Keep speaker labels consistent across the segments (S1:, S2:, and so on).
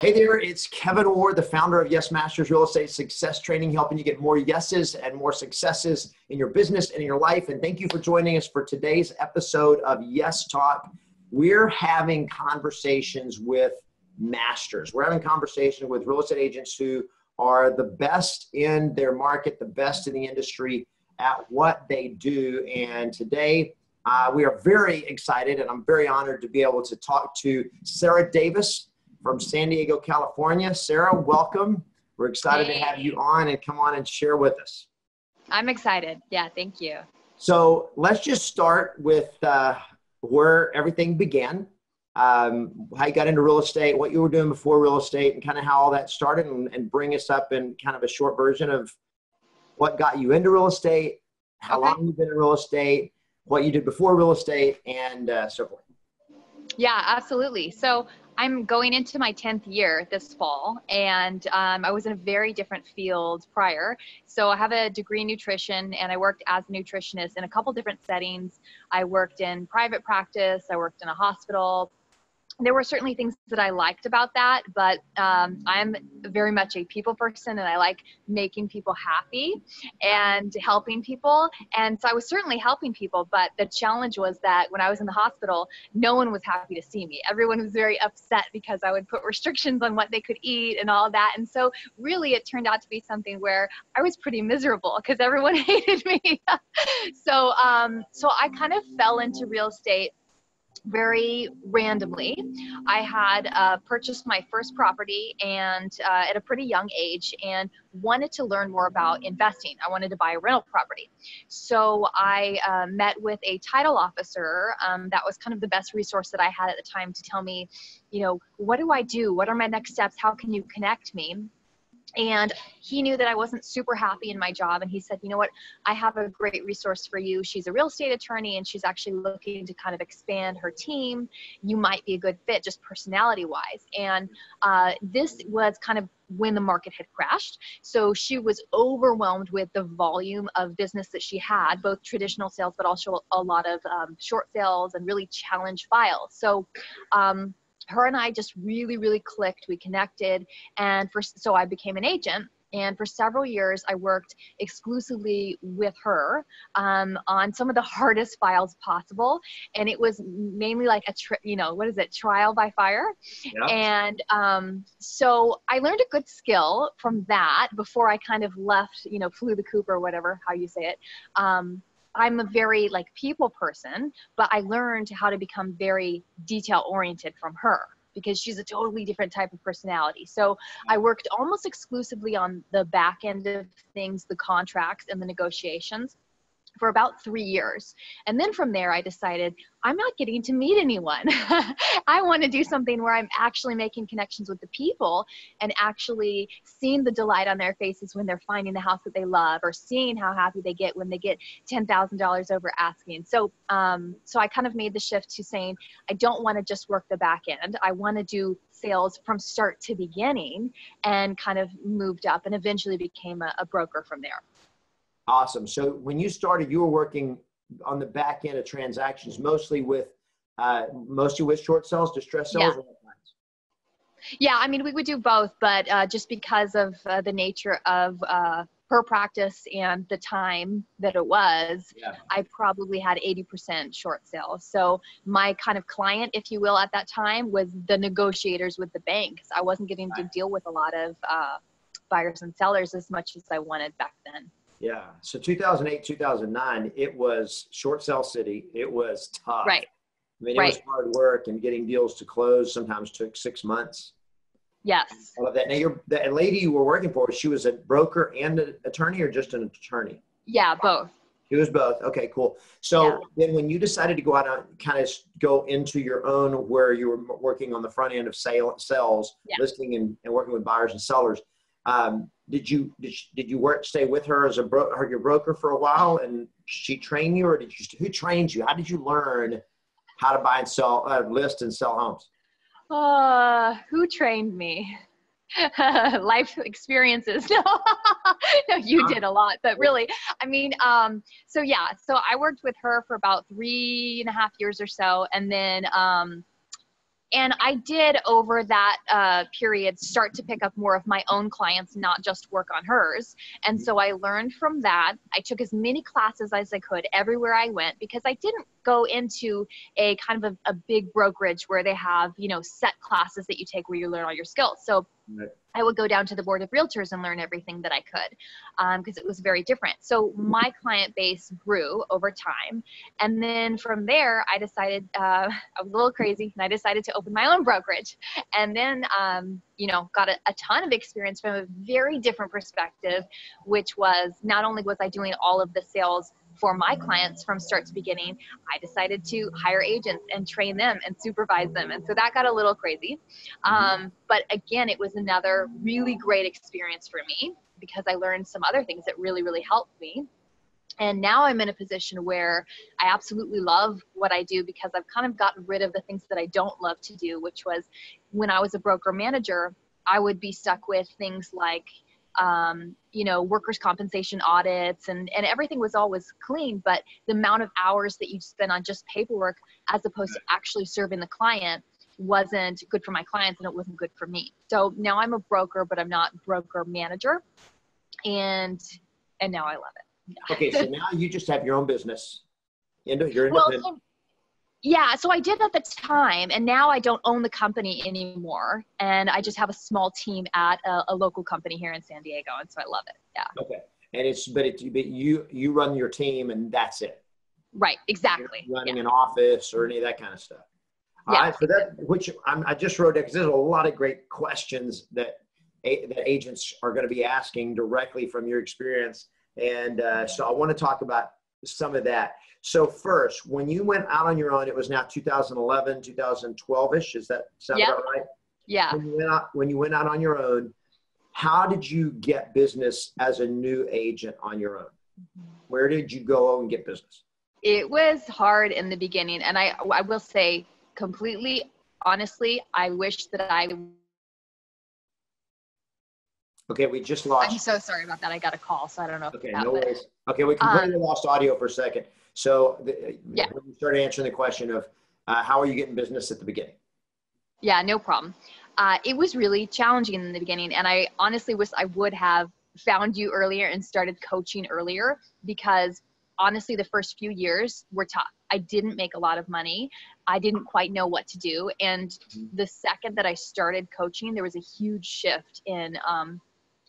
S1: Hey there, it's Kevin Orr, the founder of Yes Masters Real Estate Success Training, helping you get more yeses and more successes in your business and in your life. And thank you for joining us for today's episode of Yes Talk. We're having conversations with masters. We're having conversations with real estate agents who are the best in their market, the best in the industry at what they do. And today, we are very excited, and I'm very honored to be able to talk to Sarah Davis from San Diego, California. Sarah, welcome. We're excited to have you on and come on and share with us.
S2: I'm excited. Yeah, thank you.
S1: So let's just start with where everything began, how you got into real estate, what you were doing before real estate, and kind of how all that started, and bring us up in kind of a short version of what got you into real estate, how long you've been in real estate, what you did before real estate, and so forth.
S2: Yeah, absolutely. So I'm going into my 10th year this fall, and I was in a very different field prior. So I have a degree in nutrition, and I worked as a nutritionist in a couple different settings. I worked in private practice. I worked in a hospital. There were certainly things that I liked about that, but I'm very much a people person, and I like making people happy and helping people. And so I was certainly helping people, but the challenge was that when I was in the hospital, no one was happy to see me. Everyone was very upset because I would put restrictions on what they could eat and all that. And so really it turned out to be something where I was pretty miserable because everyone hated me. So I kind of fell into real estate very randomly. I had purchased my first property and at a pretty young age, and wanted to learn more about investing. I wanted to buy a rental property. So I met with a title officer. That was kind of the best resource that I had at the time to tell me, what do I do? What are my next steps? How can you connect me? And he knew that I wasn't super happy in my job. And he said, you know what, I have a great resource for you. She's a real estate attorney, and she's actually looking to kind of expand her team. You might be a good fit just personality wise. And this was kind of when the market had crashed. So she was overwhelmed with the volume of business that she had, both traditional sales, but also a lot of short sales and really challenged files. So her and I just really, really clicked. We connected, and so I became an agent. And for several years, I worked exclusively with her on some of the hardest files possible. And it was mainly like trial by fire. Yeah. And so I learned a good skill from that before I kind of left, flew the coop or whatever, how you say it. I'm a very people person, but I learned how to become very detail oriented from her because she's a totally different type of personality. So I worked almost exclusively on the back end of things, the contracts and the negotiations, for about 3 years. And then from there, I decided I'm not getting to meet anyone. I want to do something where I'm actually making connections with the people and actually seeing the delight on their faces when they're finding the house that they love, or seeing how happy they get when they get $10,000 over asking. So I kind of made the shift to saying, I don't want to just work the back end. I want to do sales from start to beginning, and kind of moved up and eventually became a broker from there.
S1: Awesome. So when you started, you were working on the back end of transactions, mostly with short sales, distress sales.
S2: Yeah. I mean, we would do both, but just because of the nature of her practice and the time that it was, I probably had 80% short sales. So my kind of client, if you will, at that time was the negotiators with the banks. I wasn't getting to deal with a lot of buyers and sellers as much as I wanted back then.
S1: Yeah. So 2008, 2009, it was short sale city. It was tough.
S2: Right.
S1: I mean, it was hard work, and getting deals to close sometimes took 6 months.
S2: Yes.
S1: I love that. Now, the lady you were working for, she was a broker and an attorney, or just an attorney?
S2: Yeah, both.
S1: She was both. Okay, cool. So then when you decided to go out and kind of go into your own, where you were working on the front end of sales, listing and working with buyers and sellers, did you stay with her as your broker for a while, and she train you, or who trained you? How did you learn how to buy and sell, list and sell homes?
S2: Who trained me? Life experiences. No, you did a lot, but really, I mean, so I worked with her for about 3.5 years or so. And then, And I did over that period start to pick up more of my own clients, not just work on hers. And so I learned from that. I took as many classes as I could everywhere I went, because I didn't go into a kind of a big brokerage where they have, you know, set classes that you take where you learn all your skills. So
S1: Right.
S2: I would go down to the board of realtors and learn everything that I could, because it was very different. So my client base grew over time. And then from there, I decided, I was a little crazy, and I decided to open my own brokerage. And then, you know, got a ton of experience from a very different perspective, which was not only was I doing all of the sales for my clients from start to beginning, I decided to hire agents and train them and supervise them. And so that got a little crazy. But again, it was another really great experience for me, because I learned some other things that really, really helped me. And now I'm in a position where I absolutely love what I do, because I've kind of gotten rid of the things that I don't love to do, which was when I was a broker manager, I would be stuck with things like, you know, workers' compensation audits, and everything was always clean, but the amount of hours that you spend on just paperwork as opposed to actually serving the client wasn't good for my clients, and it wasn't good for me. So now I'm a broker, but I'm not broker manager. And now I love it. Yeah.
S1: Okay. So now you just have your own business. You're
S2: Well,
S1: independent.
S2: yeah, so I did at the time, and now I don't own the company anymore, and I just have a small team at a local company here in San Diego, and so I love it. Yeah.
S1: Okay. And but you run your team, and that's it.
S2: Right. Exactly.
S1: You're running
S2: Yeah.
S1: an office or any of that kind of stuff. All
S2: Yeah.
S1: right. So I just wrote it because there's a lot of great questions that agents are going to be asking directly from your experience. And so I want to talk about some of that. So first, when you went out on your own, it was now 2011, 2012-ish. Does that sound about right?
S2: Yeah.
S1: When you went out on your own, how did you get business as a new agent on your own? Where did you go and get business?
S2: It was hard in the beginning. And I will say completely honestly, I wish that
S1: Okay, we just lost.
S2: I'm so sorry about that. I got a call, so I don't know.
S1: Okay, no worries. Okay, we completely lost audio for a second. So
S2: yeah.
S1: When you started answering the question of how are you getting business at the beginning?
S2: Yeah, no problem. It was really challenging in the beginning. And I honestly wish I would have found you earlier and started coaching earlier, because honestly, the first few years were tough. I didn't make a lot of money. I didn't quite know what to do. And the second that I started coaching, there was a huge shift in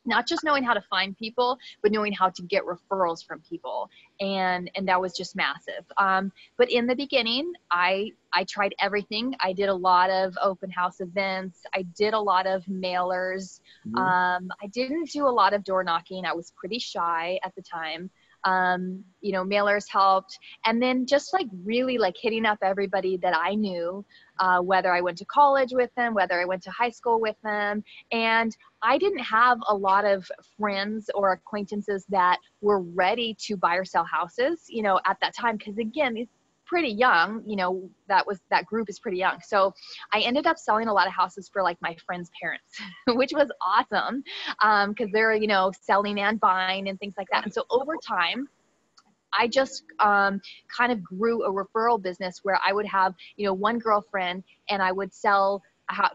S2: not just knowing how to find people, but knowing how to get referrals from people. And that was just massive. But in the beginning, I tried everything. I did a lot of open house events. I did a lot of mailers. I didn't do a lot of door knocking. I was pretty shy at the time. You know, mailers helped. And then just like really like hitting up everybody that I knew, whether I went to college with them, whether I went to high school with them. And I didn't have a lot of friends or acquaintances that were ready to buy or sell houses, you know, at that time. Cause again, it's pretty young, you know, that group is pretty young. So I ended up selling a lot of houses for like my friends' parents, which was awesome. Cause they're, you know, selling and buying and things like that. And so over time, I just kind of grew a referral business where I would have, you know, one girlfriend, and I would sell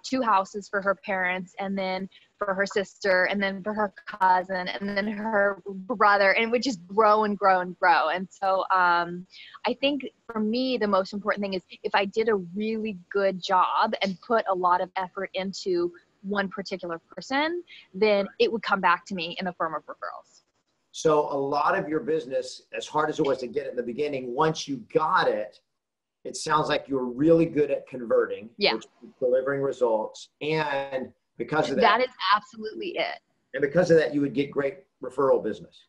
S2: 2 houses for her parents, and then for her sister, and then for her cousin, and then her brother, and it would just grow and grow and grow. And so I think for me, the most important thing is if I did a really good job and put a lot of effort into one particular person, then it would come back to me in the form of referrals.
S1: So a lot of your business, as hard as it was to get it in the beginning, once you got it, it sounds like you were really good at converting,
S2: yeah,
S1: which is delivering results. And because of that,
S2: that is absolutely it.
S1: And because of that, you would get great referral business.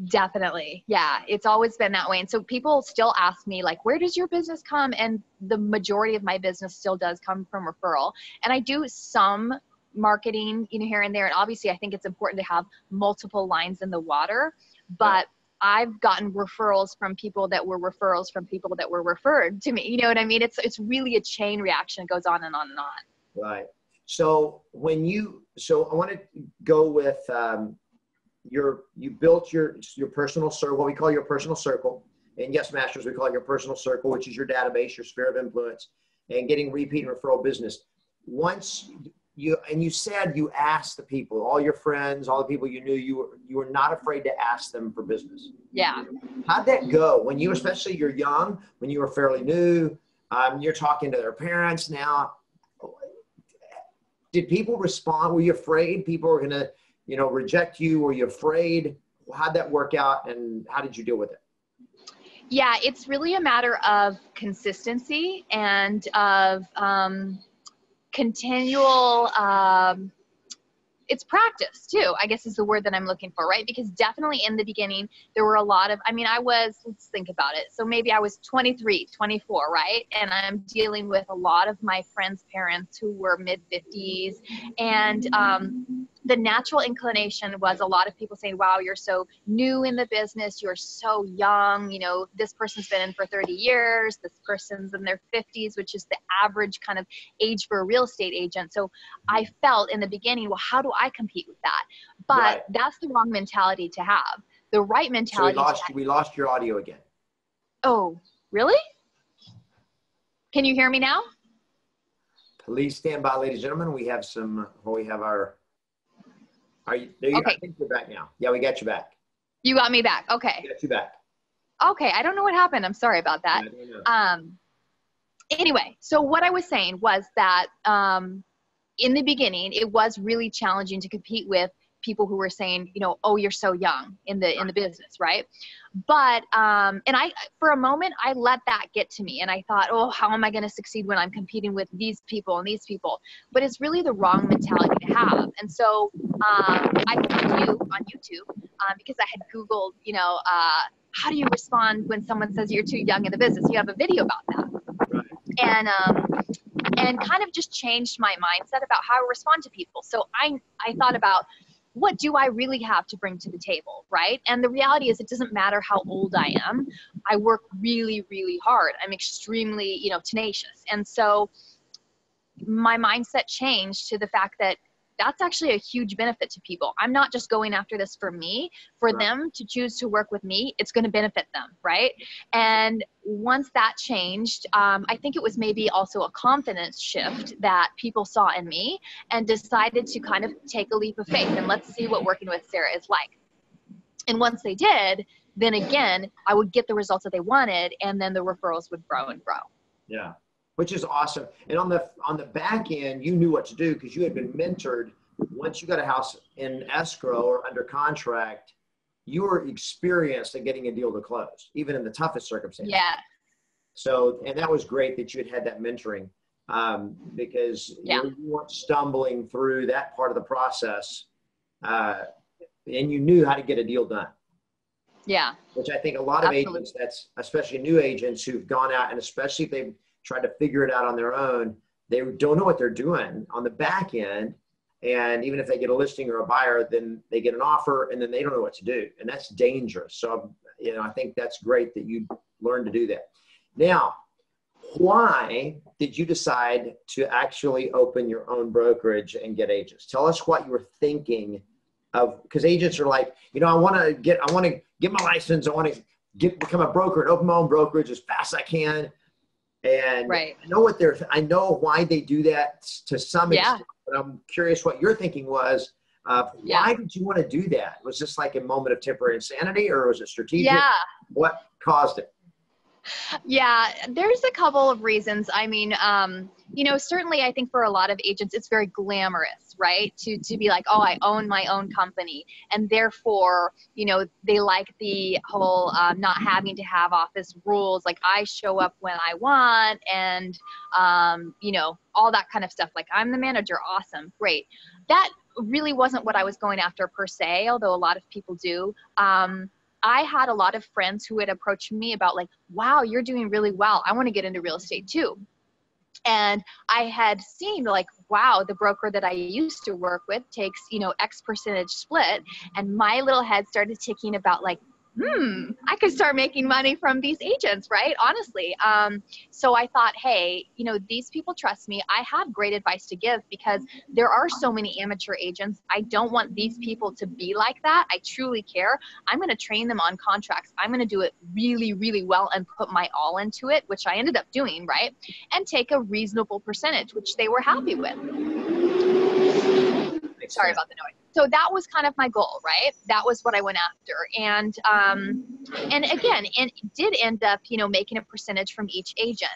S2: Definitely. Yeah. It's always been that way. And so people still ask me like, where does your business come? And the majority of my business still does come from referral. And I do some marketing, you know, here and there. And obviously I think it's important to have multiple lines in the water, but I've gotten referrals from people that were referrals from people that were referred to me. You know what I mean? It's really a chain reaction. It goes on and on and on.
S1: Right. So I want to go with, you built your personal circle, what we call your personal circle. and Yes Masters, we call it your personal circle, which is your database, your sphere of influence, and getting repeat and referral business. Once you said you asked the people, all your friends, all the people you knew, you were not afraid to ask them for business.
S2: Yeah.
S1: How'd that go when you, especially you're young, when you were fairly new, you're talking to their parents now. Did people respond? Were you afraid people were going to, reject you? Were you afraid? How'd that work out, and how did you deal with it?
S2: Yeah, it's really a matter of consistency and of continual, it's practice too, I guess is the word that I'm looking for, right? Because definitely in the beginning, there were a lot of, let's think about it. So maybe I was 23, 24, right? And I'm dealing with a lot of my friends' parents who were mid-50s. And the natural inclination was a lot of people saying, wow, you're so new in the business. You're so young. This person's been in for 30 years. This person's in their 50s, which is the average kind of age for a real estate agent. So I felt in the beginning, well, how do I compete with that? But
S1: Right.
S2: That's the wrong mentality to have. The right mentality.
S1: So we lost your audio again.
S2: Oh, really? Can you hear me now?
S1: Please stand by, ladies and gentlemen. We have our, are you, there you,
S2: Okay.
S1: I think you're back now. Yeah, we got you back.
S2: You got me back. Okay.
S1: We got you back.
S2: Okay. I don't know what happened. I'm sorry about that. Anyway, so what I was saying was that, in the beginning, it was really challenging to compete with people who were saying, oh, you're so young in the business, right? But for a moment, I let that get to me, and I thought, oh, how am I going to succeed when I'm competing with these people and these people? But it's really the wrong mentality to have. And so I found you on YouTube because I had Googled, how do you respond when someone says you're too young in the business? You have a video about that.
S1: Right.
S2: And kind of just changed my mindset about how I respond to people. So I thought about, what do I really have to bring to the table, right? And the reality is, it doesn't matter how old I am. I work really, really hard. I'm extremely, tenacious. And so my mindset changed to the fact that that's actually a huge benefit to people. I'm not just going after this for me. For them to choose to work with me, it's going to benefit them, right? And once that changed, I think it was maybe also a confidence shift that people saw in me and decided to kind of take a leap of faith and let's see what working with Sarah is like. And once they did, then again, I would get the results that they wanted, and then the referrals would grow and grow.
S1: Yeah. Which is awesome. And on the back end, you knew what to do because you had been mentored. Once you got a house in escrow or under contract, you were experienced at getting a deal to close, even in the toughest circumstances.
S2: Yeah.
S1: So, and that was great that you had that mentoring because you weren't stumbling through that part of the process and you knew how to get a deal done.
S2: Yeah.
S1: Which I think a lot of agents, that's especially new agents who've gone out, and especially if they've tried to figure it out on their own, they don't know what they're doing on the back end. And even if they get a listing or a buyer, then they get an offer and then they don't know what to do. And that's dangerous. So, I think that's great that you learned to do that. Now, why did you decide to actually open your own brokerage and get agents? Tell us what you were thinking of, because agents are like, I want to get my license. I want to become a broker and open my own brokerage as fast as I can. And
S2: right.
S1: I know why they do that to some extent, but I'm curious what your thinking was. Why did you want to do that? Was this like a moment of temporary insanity, or was it strategic?
S2: Yeah.
S1: What caused it?
S2: Yeah, there's a couple of reasons. Certainly I think for a lot of agents, it's very glamorous, right? To be like, oh, I own my own company. And therefore, they like the whole not having to have office rules. Like I show up when I want and, all that kind of stuff. Like I'm the manager. Awesome. Great. That really wasn't what I was going after per se, although a lot of people do. I had a lot of friends who would approach me about like, wow, you're doing really well. I want to get into real estate too. And I had seen like, wow, the broker that I used to work with takes, X percentage split. And my little head started ticking about like, I could start making money from these agents, right? Honestly. So I thought, hey, these people trust me. I have great advice to give because there are so many amateur agents. I don't want these people to be like that. I truly care. I'm going to train them on contracts. I'm going to do it really, really well and put my all into it, which I ended up doing, right? And take a reasonable percentage, which they were happy with. Sorry about the noise. So that was kind of my goal, right? That was what I went after. And again, it did end up, making a percentage from each agent.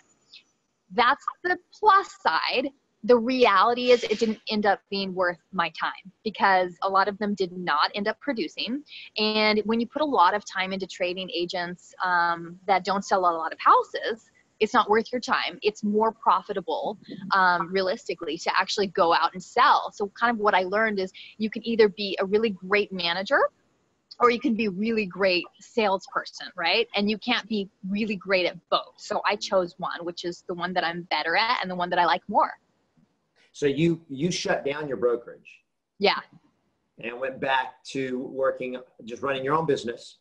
S2: That's the plus side. The reality is it didn't end up being worth my time because a lot of them did not end up producing. And when you put a lot of time into trading agents that don't sell a lot of houses, it's not worth your time. It's more profitable, realistically, to actually go out and sell. So kind of what I learned is you can either be a really great manager or you can be really great salesperson, right? And you can't be really great at both. So I chose one, which is the one that I'm better at and the one that I like more.
S1: So you shut down your brokerage.
S2: Yeah.
S1: And went back to working, just running your own business.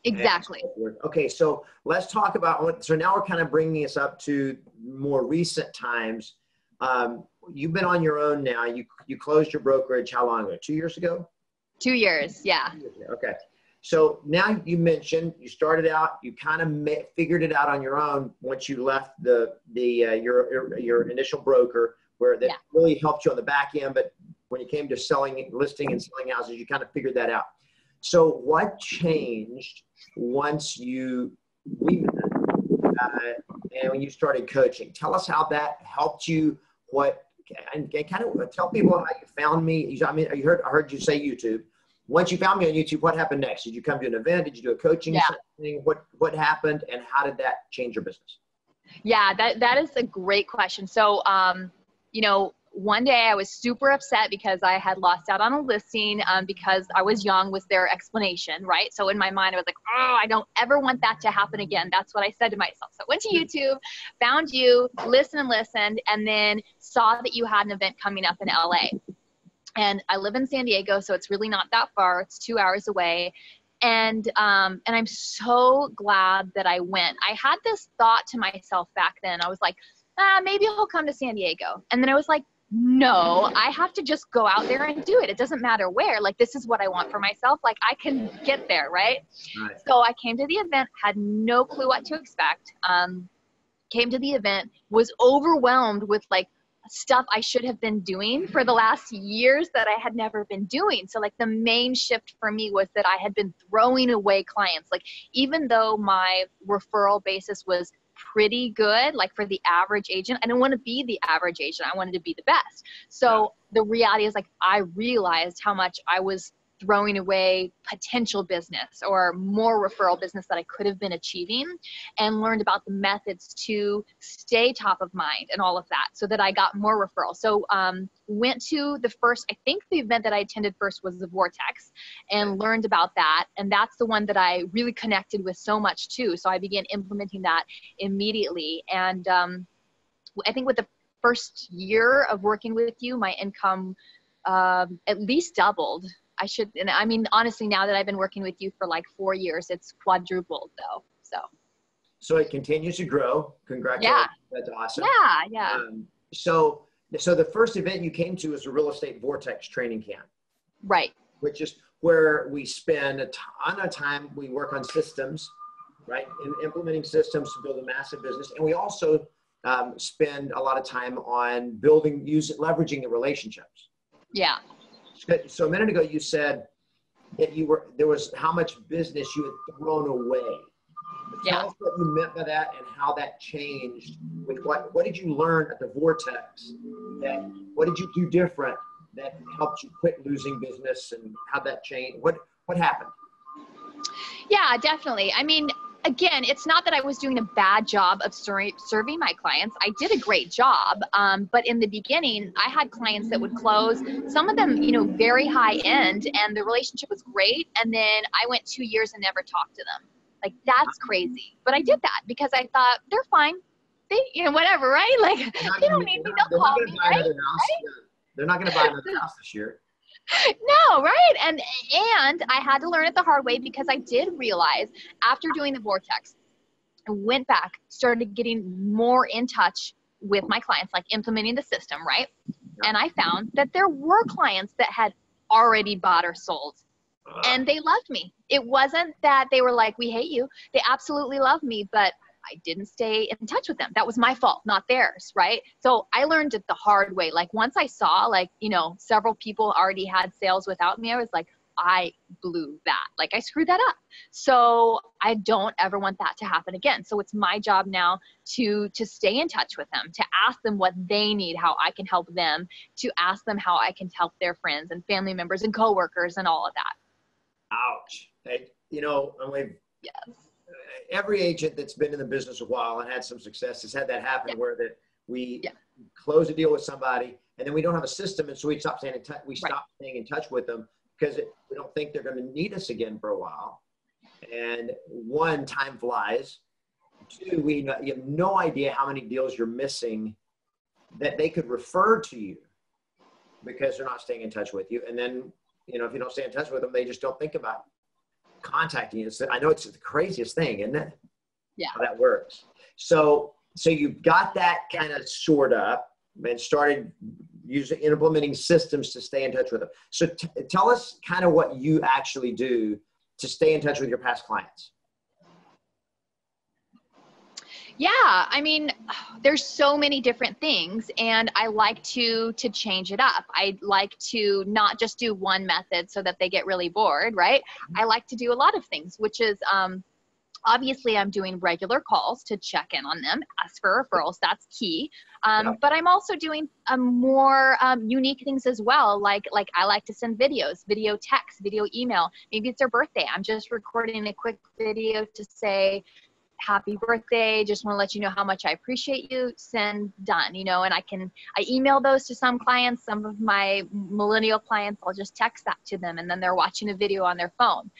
S2: Exactly.
S1: Okay, so let's talk about, so now we're kind of bringing us up to more recent times. You've been on your own now. You closed your brokerage how long ago? 2 years ago?
S2: 2 years, yeah.
S1: Okay. So now you mentioned you started out, you kind of figured it out on your own once you left your initial broker, where that really helped you on the back end. But when it came to listing and selling houses, you kind of figured that out. So what changed once we met and when you started coaching? Tell us how that helped you. And kind of tell people how you found me. I heard you say YouTube. Once you found me on YouTube, what happened next? Did you come to an event? Did you do a coaching thing? What happened, and how did that change your business?
S2: Yeah, that is a great question. So, one day I was super upset because I had lost out on a listing because I was young was their explanation, right? So in my mind, I was like, oh, I don't ever want that to happen again. That's what I said to myself. So I went to YouTube, found you, listened, and then saw that you had an event coming up in LA. And I live in San Diego, so it's really not that far. It's 2 hours away. And I'm so glad that I went. I had this thought to myself back then. I was like, maybe I'll come to San Diego. And then I was like, no, I have to just go out there and do it. It doesn't matter where. Like, this is what I want for myself. Like, I can get there, right? So I came to the event, had no clue what to expect. Came to the event, was overwhelmed with like stuff I should have been doing for the last years that I had never been doing. So like the main shift for me was that I had been throwing away clients. Like, even though my referral basis was pretty good, like for the average agent, I didn't want to be the average agent. I wanted to be the best. So the reality is, like, I realized how much I was throwing away potential business or more referral business that I could have been achieving, and learned about the methods to stay top of mind and all of that, so that I got more referrals. So went to I think the event that I attended first was the Vortex, and learned about that. And that's the one that I really connected with so much too. So I began implementing that immediately. And I think with the first year of working with you, my income at least doubled. Honestly, now that I've been working with you for like 4 years, it's quadrupled though.
S1: So it continues to grow. Congratulations. Yeah. That's awesome.
S2: Yeah.
S1: So the first event you came to was a real estate Vortex training camp.
S2: Right.
S1: Which is where we spend a ton of time. We work on systems, right? In implementing systems to build a massive business. And we also spend a lot of time on leveraging the relationships.
S2: Yeah.
S1: So a minute ago, you said that there was how much business you had thrown away. Tell us what you meant by that and how that changed. With what did you learn at the Vortex? What did you do different that helped you quit losing business, and how that changed? What happened?
S2: Yeah, definitely. I mean, again, it's not that I was doing a bad job of serving my clients. I did a great job. But in the beginning, I had clients that would close, some of them, very high end, and the relationship was great. And then I went 2 years and never talked to them. Like, that's crazy. But I did that because I thought they're fine. They, whatever, right? Like, they don't need me. They'll call me, right?
S1: They're not going to buy another house this year.
S2: No, right? And I had to learn it the hard way because I did realize after doing the Vortex, I went back, started getting more in touch with my clients, like implementing the system, right?
S1: Yeah.
S2: And I found that there were clients that had already bought or sold, and they loved me. It wasn't that they were like, we hate you. They absolutely love me, but I didn't stay in touch with them. That was my fault, not theirs, right? So I learned it the hard way. Like once I saw like, you know, several people already had sales without me, I was like, I blew that. Like I screwed that up. So I don't ever want that to happen again. So it's my job now to stay in touch with them, to ask them what they need, how I can help them, to ask them how I can help their friends and family members and coworkers and all of that.
S1: Ouch. Hey, you know, I mean,
S2: Yes.
S1: every agent that's been in the business a while and had some success has had that happen,
S2: Yeah.
S1: where that we
S2: Yeah.
S1: close a deal with somebody and then we don't have a system, and so we stop staying in touch. We
S2: Right.
S1: stop staying in touch with them because we don't think they're going to need us again for a while. And one, time flies. Two, you have no idea how many deals you're missing that they could refer to you because they're not staying in touch with you. And then, you know, if you don't stay in touch with them, they just don't think about contacting you. So I know it's the craziest thing, isn't it?
S2: Yeah.
S1: How that works. So you've got that kind of sort up and started implementing systems to stay in touch with them. So tell us kind of what you actually do to stay in touch with your past clients.
S2: Yeah, I mean, there's so many different things, and I like to change it up. I like to not just do one method so that they get really bored, right? I like to do a lot of things, which is obviously I'm doing regular calls to check in on them, ask for referrals. That's key. But I'm also doing more unique things as well. Like I like to send videos, video text, video email. Maybe it's their birthday. I'm just recording a quick video to say, happy birthday, just want to let you know how much I appreciate you, send, done, you know. And I email those to some clients. Some of my millennial clients, I'll just text that to them, and then they're watching a video on their phone.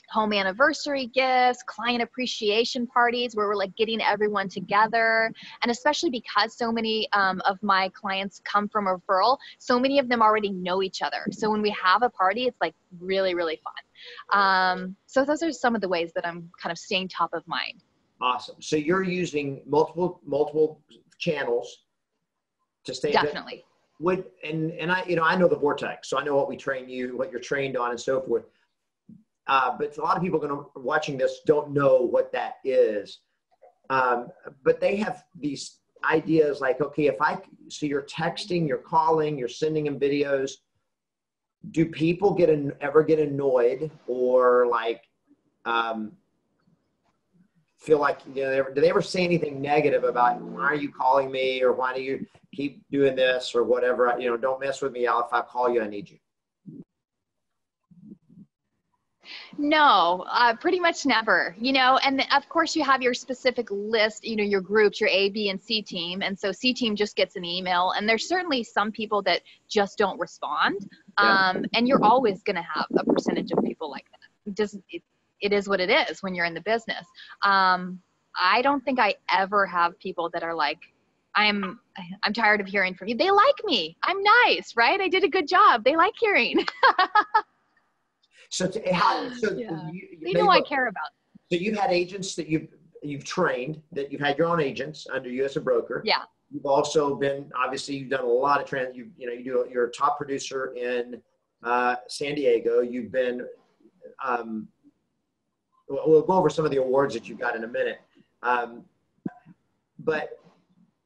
S2: Home anniversary gifts, client appreciation parties where we're like getting everyone together. And especially because so many of my clients come from a referral, so many of them already know each other. So when we have a party, it's like really, really fun. So those are some of the ways that I'm kind of staying top of mind.
S1: Awesome. So you're using multiple channels to stay
S2: Definitely.
S1: And I know the Vortex, so I know what we train you, what you're trained on, and so forth. But a lot of people watching this don't know what that is. But they have these ideas like, okay, so you're texting, you're calling, you're sending them videos. Do people ever get annoyed or like, feel like, you know, do they ever say anything negative about, why are you calling me, or why do you keep doing this or whatever? You know, don't mess with me. If I call you, I need you.
S2: No, pretty much never, you know. And of course you have your specific list, you know, your groups, your A, B, and C team. And so C team just gets an email, and there's certainly some people that just don't respond.
S1: Yeah.
S2: And you're always going to have a percentage of people like that. It is what it is when you're in the business. I don't think I ever have people that are like, I'm tired of hearing from you. They like me. I'm nice, right? I did a good job. They like hearing. Yeah. They know I care about.
S1: So you've had agents that you've trained, that you've had your own agents under you as a broker.
S2: Yeah.
S1: You've also been, obviously you've done a lot of you're a top producer in San Diego. You've been, we'll go over some of the awards that you've got in a minute. But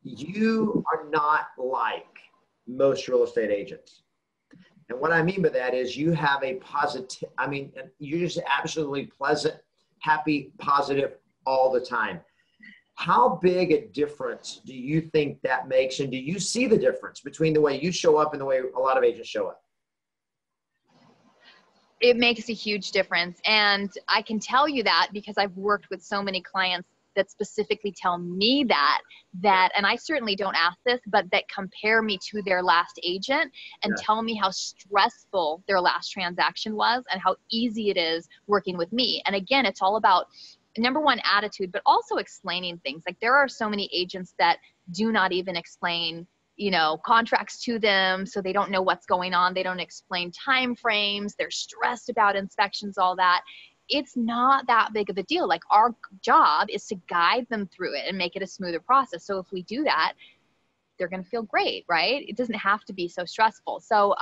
S1: you are not like most real estate agents. And what I mean by that is you have you're just absolutely pleasant, happy, positive all the time. How big a difference do you think that makes? And do you see the difference between the way you show up and the way a lot of agents show up?
S2: It makes a huge difference. And I can tell you that because I've worked with so many clients that specifically tell me that, and I certainly don't ask this, but that compare me to their last agent and tell me how stressful their last transaction was and how easy it is working with me. And again, it's all about, number one, attitude, but also explaining things. Like there are so many agents that do not even explain contracts to them. So they don't know what's going on. They don't explain time frames. They're stressed about inspections, all that. It's not that big of a deal. Like, our job is to guide them through it and make it a smoother process. So if we do that, they're going to feel great, right? It doesn't have to be so stressful. So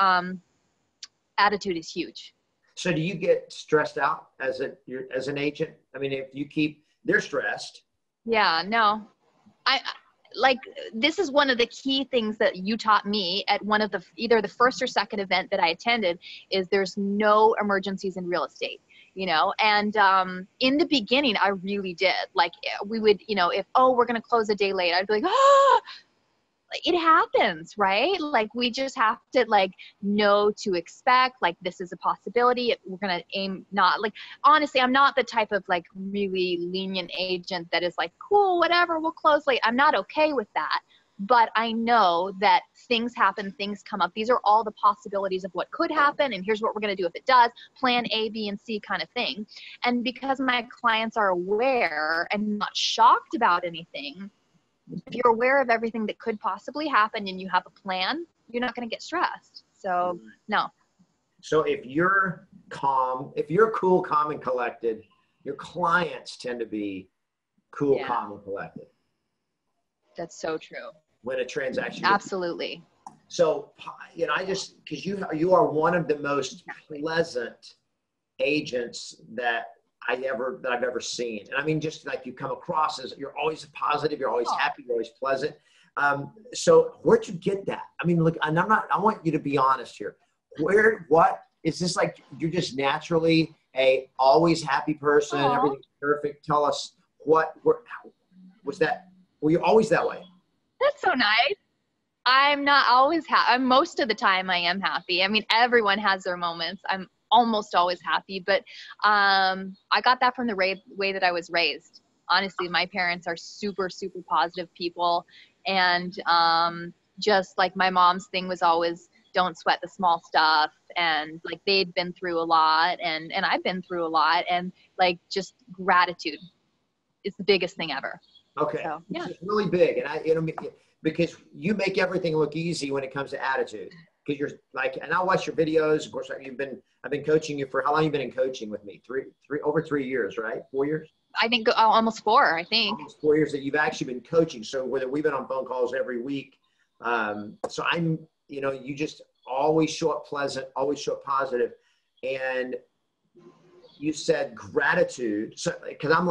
S2: attitude is huge.
S1: So do you get stressed out as an agent? I mean, if they're stressed.
S2: Yeah, no, this is one of the key things that you taught me at one of either the first or second event that I attended, is there's no emergencies in real estate, and in the beginning, I really did. Like, we would, if, we're going to close a day late, I'd be like, it happens, right? Like, we just have to know to expect, this is a possibility. We're going to aim not honestly, I'm not the type of really lenient agent that is cool, whatever, we'll close late. I'm not okay with that. But I know that things happen, things come up. These are all the possibilities of what could happen. And here's what we're going to do if it does, plan A, B, and C kind of thing. And because my clients are aware and not shocked about anything, if you're aware of everything that could possibly happen and you have a plan, you're not going to get stressed. So, no.
S1: So if you're cool, calm, and collected, your clients tend to be cool, calm, and collected.
S2: That's so true.
S1: When a transaction.
S2: Absolutely.
S1: So, because you are one of the most pleasant agents that I've ever seen. And I mean, just you come across as, you're always positive, you're always happy, you're always pleasant. So where'd you get that? I mean, look, and I want you to be honest here. What is this, you're just naturally a always happy person, everything's perfect. Tell us were you always that way?
S2: That's so nice. I'm not always happy. Most of the time I am happy. I mean, everyone has their moments. I'm almost always happy, but I got that from the way that I was raised. Honestly, my parents are super, super positive people. And just my mom's thing was always, don't sweat the small stuff. And they'd been through a lot, and I've been through a lot, and just gratitude is the biggest thing ever.
S1: Okay.
S2: So, yeah.
S1: It's really big. And because you make everything look easy when it comes to attitude. Because you're and I watch your videos. Of course, I've been coaching you for how long? You've been in coaching with me? Over 3 years, right? 4 years?
S2: I think almost 4. I think
S1: almost 4 years that you've actually been coaching. So whether we've been on phone calls every week. So I'm, you just always show up pleasant, always show up positive. And you said gratitude. So because I'm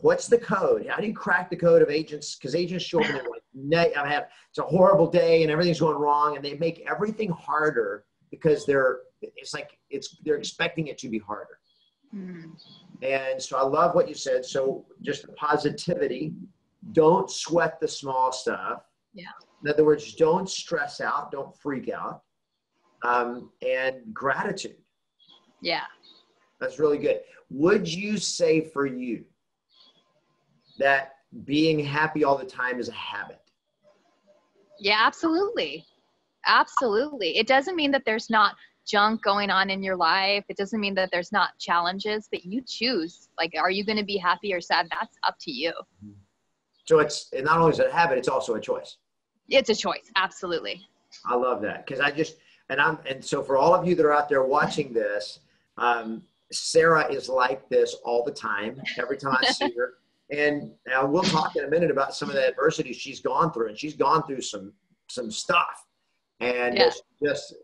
S1: what's the code? How do you crack the code of agents? Because agents show up and they're it's a horrible day and everything's going wrong, and they make everything harder because they're expecting it to be harder. And so I love what you said. So just the positivity, don't sweat the small stuff.
S2: Yeah.
S1: In other words, don't stress out, don't freak out, and gratitude.
S2: Yeah.
S1: That's really good. Would you say for you that being happy all the time is a habit?
S2: Yeah, absolutely. Absolutely. It doesn't mean that there's not junk going on in your life. It doesn't mean that there's not challenges, but you choose, are you going to be happy or sad? That's up to you.
S1: So it's not only is it a habit, it's also a choice.
S2: It's a choice. Absolutely.
S1: I love that. Because and so for all of you that are out there watching this, Sarah is like this all the time. Every time I see her. And we'll talk in a minute about some of the adversity she's gone through, and she's gone through some stuff, and just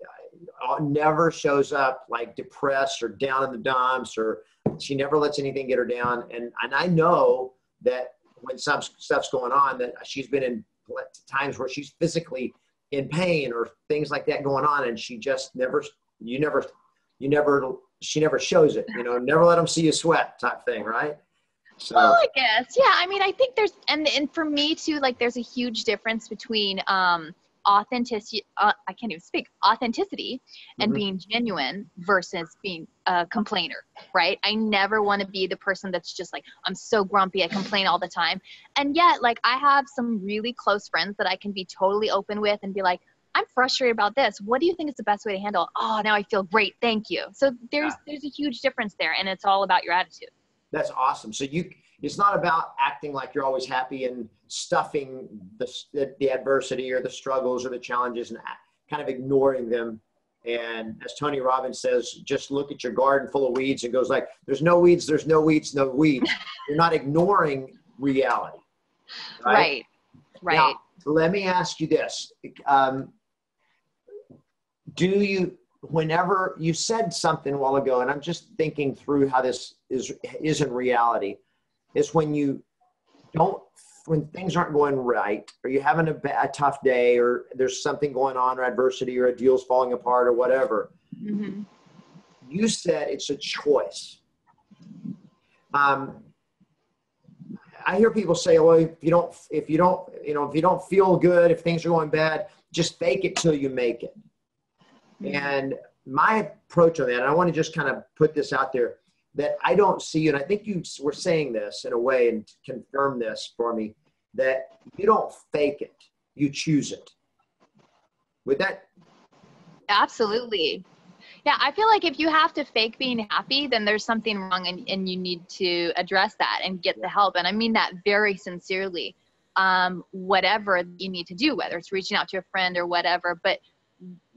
S1: never shows up depressed or down in the dumps, or she never lets anything get her down. And I know that when some stuff's going on, that she's been in times where she's physically in pain or things like that going on, and she just she never shows it. Never let them see you sweat type thing, right? So.
S2: Well, I guess. Yeah. I mean, I think there's, and for me too, there's a huge difference between authenticity, I can't even speak, authenticity and being genuine versus being a complainer, right? I never want to be the person that's just I'm so grumpy, I complain all the time. And yet, I have some really close friends that I can be totally open with and be I'm frustrated about this. What do you think is the best way to handle it? Oh, now I feel great. Thank you. So there's a huge difference there, and it's all about your attitude.
S1: That's awesome. So it's not about acting like you're always happy and stuffing the adversity or the struggles or the challenges and kind of ignoring them. And as Tony Robbins says, just look at your garden full of weeds and goes like, there's no weeds, there's no weeds, no weeds. You're not ignoring reality.
S2: Right. Right.
S1: Now, let me ask you this. Whenever you said something a while ago, and I'm just thinking through how this is in reality, is when things aren't going right, or you're having a tough day, or there's something going on, or adversity, or a deal's falling apart, or whatever. Mm-hmm. You said it's a choice. I hear people say, well, if you don't feel good, if things are going bad, just fake it till you make it. And my approach on that, and I want to just kind of put this out there, that I don't see, and I think you were saying this in a way and confirm this for me, that you don't fake it, you choose it. With that?
S2: Absolutely. Yeah, I feel like if you have to fake being happy, then there's something wrong, and you need to address that and get the help. And I mean that very sincerely. Whatever you need to do, whether it's reaching out to a friend or whatever, but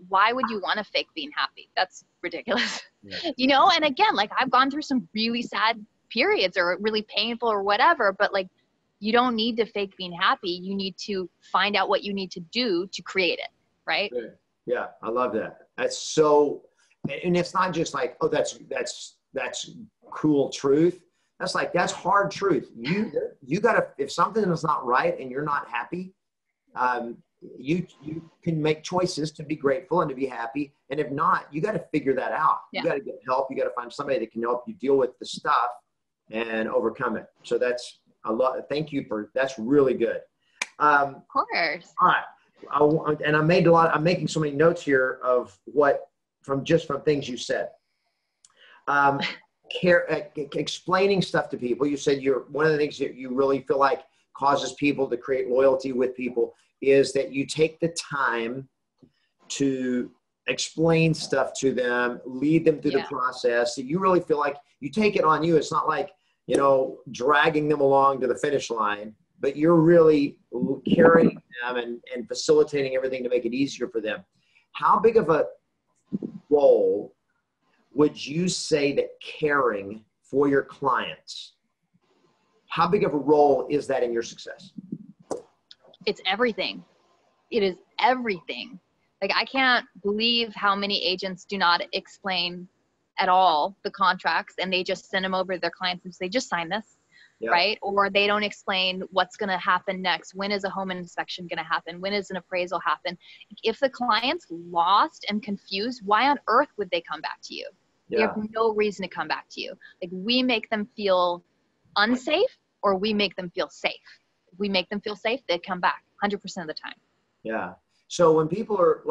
S2: why would you want to fake being happy? That's ridiculous. Yeah. And again, like I've gone through some really sad periods or really painful or whatever, but like you don't need to fake being happy. You need to find out what you need to do to create it. Right.
S1: Yeah. I love that. That's so, and it's not just like, oh, that's cruel truth. That's hard truth. You gotta, if something is not right and you're not happy, you can make choices to be grateful and to be happy. And if not, you got to figure that out. Yeah. You got to get help. You got to find somebody that can help you deal with the stuff and overcome it. So that's a lot. Thank you that's really good.
S2: Of course.
S1: All right. And I'm making so many notes here of from things you said. Explaining stuff to people. You said one of the things that you really feel like causes people to create loyalty with people is that you take the time to explain stuff to them, lead them through the process. So you really feel like you take it on you. It's not like, dragging them along to the finish line, but you're really carrying them and facilitating everything to make it easier for them. How big of a role would you say that caring for your clients, how big of a role is that in your success?
S2: It's everything. It is everything. Like I can't believe how many agents do not explain at all the contracts, and they just send them over to their clients and say, just sign this, right? Or they don't explain what's going to happen next. When is a home inspection going to happen? When is an appraisal happen? If the client's lost and confused, why on earth would they come back to you? Yeah. They have no reason to come back to you. Like we make them feel unsafe, or we make them feel safe. If we make them feel safe, they come back 100% of the time.
S1: Yeah. So when people are a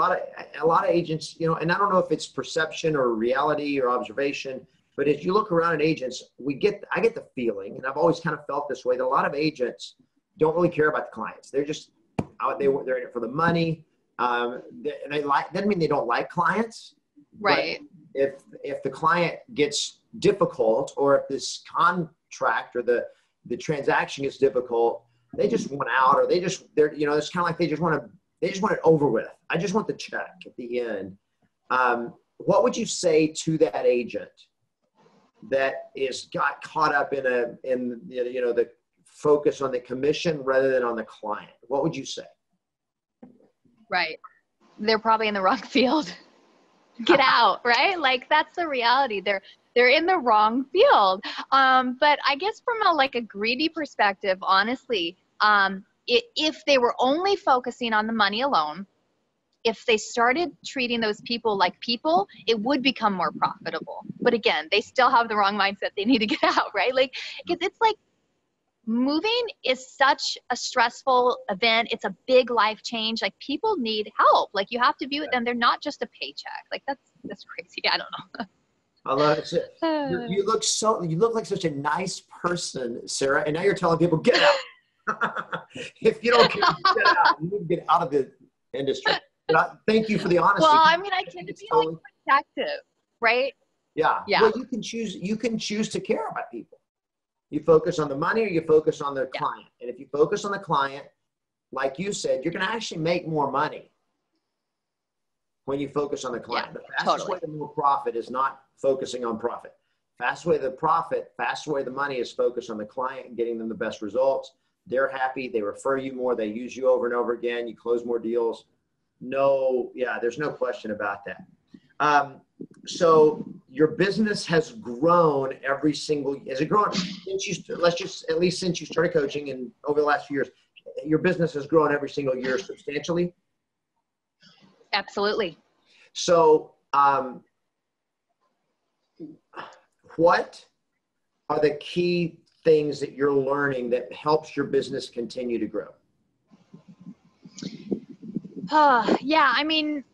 S1: lot of agents, and I don't know if it's perception or reality or observation, but if you look around at agents, I get the feeling, and I've always kind of felt this way, that a lot of agents don't really care about the clients. They're just they're in it for the money. Doesn't mean they don't like clients,
S2: right?
S1: If the client gets difficult, or if this contract or the transaction is difficult, they just want out, or it's kind of like they just want it over with. I just want the check at the end. What would you say to that agent that got caught up in the focus on the commission rather than on the client? What would you say?
S2: Right. They're probably in the wrong field. Get out, right? Like that's the reality. They're in the wrong field. But I guess from a greedy perspective, honestly, if they were only focusing on the money alone, if they started treating those people like people, it would become more profitable. But again, they still have the wrong mindset. They need to get out, right? Like, because it's like moving is such a stressful event. It's a big life change. Like people need help. Like you have to be with them. They're not just a paycheck. Like that's crazy. I don't know. I love it.
S1: You look like such a nice person, Sarah. And now you're telling people, get out. If you don't get out, you need to get out of the industry. But thank you for the honesty.
S2: Well, I mean, I tend to be protective, right?
S1: Yeah. Well, you can choose to care about people. You focus on the money or you focus on the
S2: Yeah.
S1: client. And if you focus on the client, like you said, you're going to actually make more money when you focus on the client.
S2: Yeah,
S1: The fastest
S2: totally.
S1: way to more profit is not focusing on profit. Fastest way to profit, fastest way to money is focus on the client and getting them the best results. They're happy. They refer you more. They use you over and over again. You close more deals. There's no question about that. So your business has grown has it grown at least since you started coaching and over the last few years, your business has grown every single year substantially?
S2: Absolutely.
S1: So, what are the key things that you're learning that helps your business continue to grow?
S2: Yeah, I mean,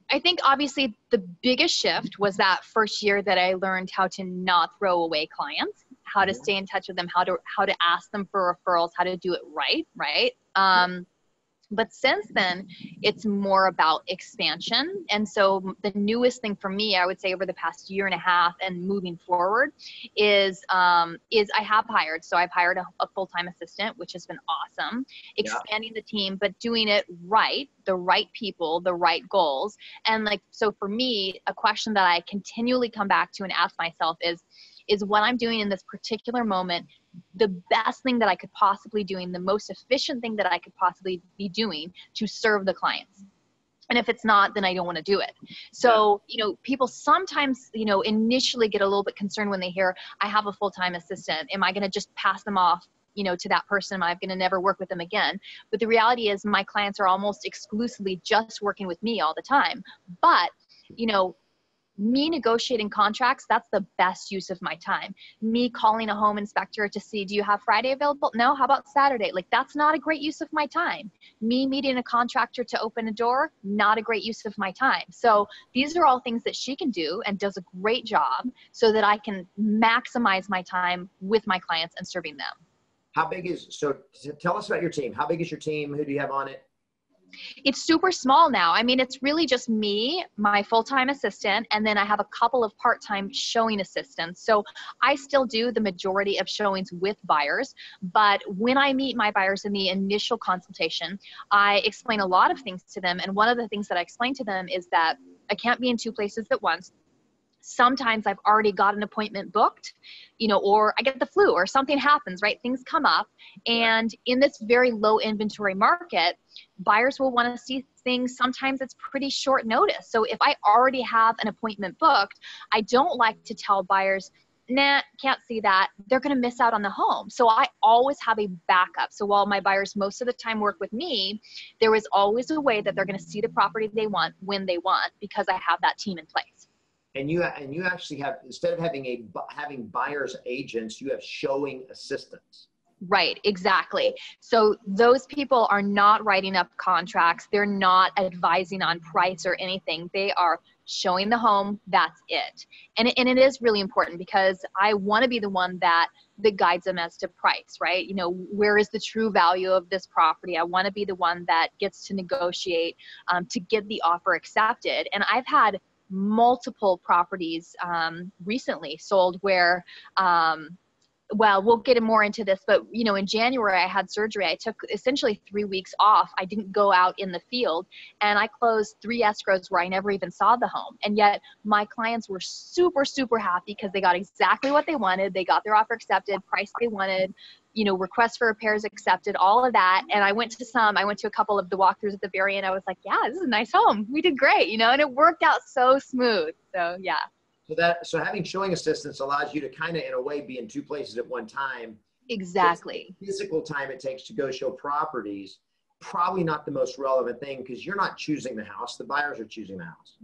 S2: I think obviously the biggest shift was that first year that I learned how to not throw away clients, how to stay in touch with them, how to ask them for referrals, how to do it right? But since then, it's more about expansion. And so the newest thing for me, I would say over the past year and a half and moving forward is I have hired. So I've hired a full-time assistant, which has been awesome, expanding the team, but doing it right, the right people, the right goals. And like, so for me, a question that I continually come back to and ask myself is what I'm doing in this particular moment the best thing that I could possibly doing, the most efficient thing that I could possibly be doing to serve the clients. And if it's not, then I don't want to do it. So, people sometimes, initially get a little bit concerned when they hear I have a full-time assistant. Am I going to just pass them off, to that person? Am I going to never work with them again? But the reality is my clients are almost exclusively just working with me all the time. But, me negotiating contracts, that's the best use of my time. Me calling a home inspector to see, do you have Friday available? No, how about Saturday? Like, that's not a great use of my time. Me meeting a contractor to open a door, not a great use of my time. So these are all things that she can do and does a great job so that I can maximize my time with my clients and serving them.
S1: So tell us about your team. How big is your team? Who do you have on it?
S2: It's super small now. I mean, it's really just me, my full-time assistant, and then I have a couple of part-time showing assistants. So I still do the majority of showings with buyers, but when I meet my buyers in the initial consultation, I explain a lot of things to them. And one of the things that I explain to them is that I can't be in two places at once. Sometimes I've already got an appointment booked, or I get the flu or something happens, right? Things come up. And in this very low inventory market, buyers will want to see things. Sometimes it's pretty short notice. So if I already have an appointment booked, I don't like to tell buyers, nah, can't see that. They're going to miss out on the home. So I always have a backup. So while my buyers most of the time work with me, there is always a way that they're going to see the property they want when they want, because I have that team in place.
S1: And you actually have, instead of having buyer's agents, you have showing assistants.
S2: Right, exactly. So those people are not writing up contracts. They're not advising on price or anything. They are showing the home. That's it. And it is really important because I want to be the one that guides them as to price, right? Where is the true value of this property? I want to be the one that gets to negotiate to get the offer accepted. And I've had multiple properties recently sold where well, we'll get more into this, but in January I had surgery. I took essentially 3 weeks off. I didn't go out in the field, and I closed 3 escrows where I never even saw the home. And yet my clients were super, super happy because they got exactly what they wanted. They got their offer accepted, price they wanted, requests for repairs accepted, all of that. And I went to a couple of the walkthroughs at the very end. I was like, yeah, this is a nice home. We did great, and it worked out so smooth. So yeah.
S1: So having showing assistants allows you to kind of, in a way, be in two places at one time.
S2: Exactly.
S1: The physical time it takes to go show properties, probably not the most relevant thing because you're not choosing the house. The buyers are choosing the house.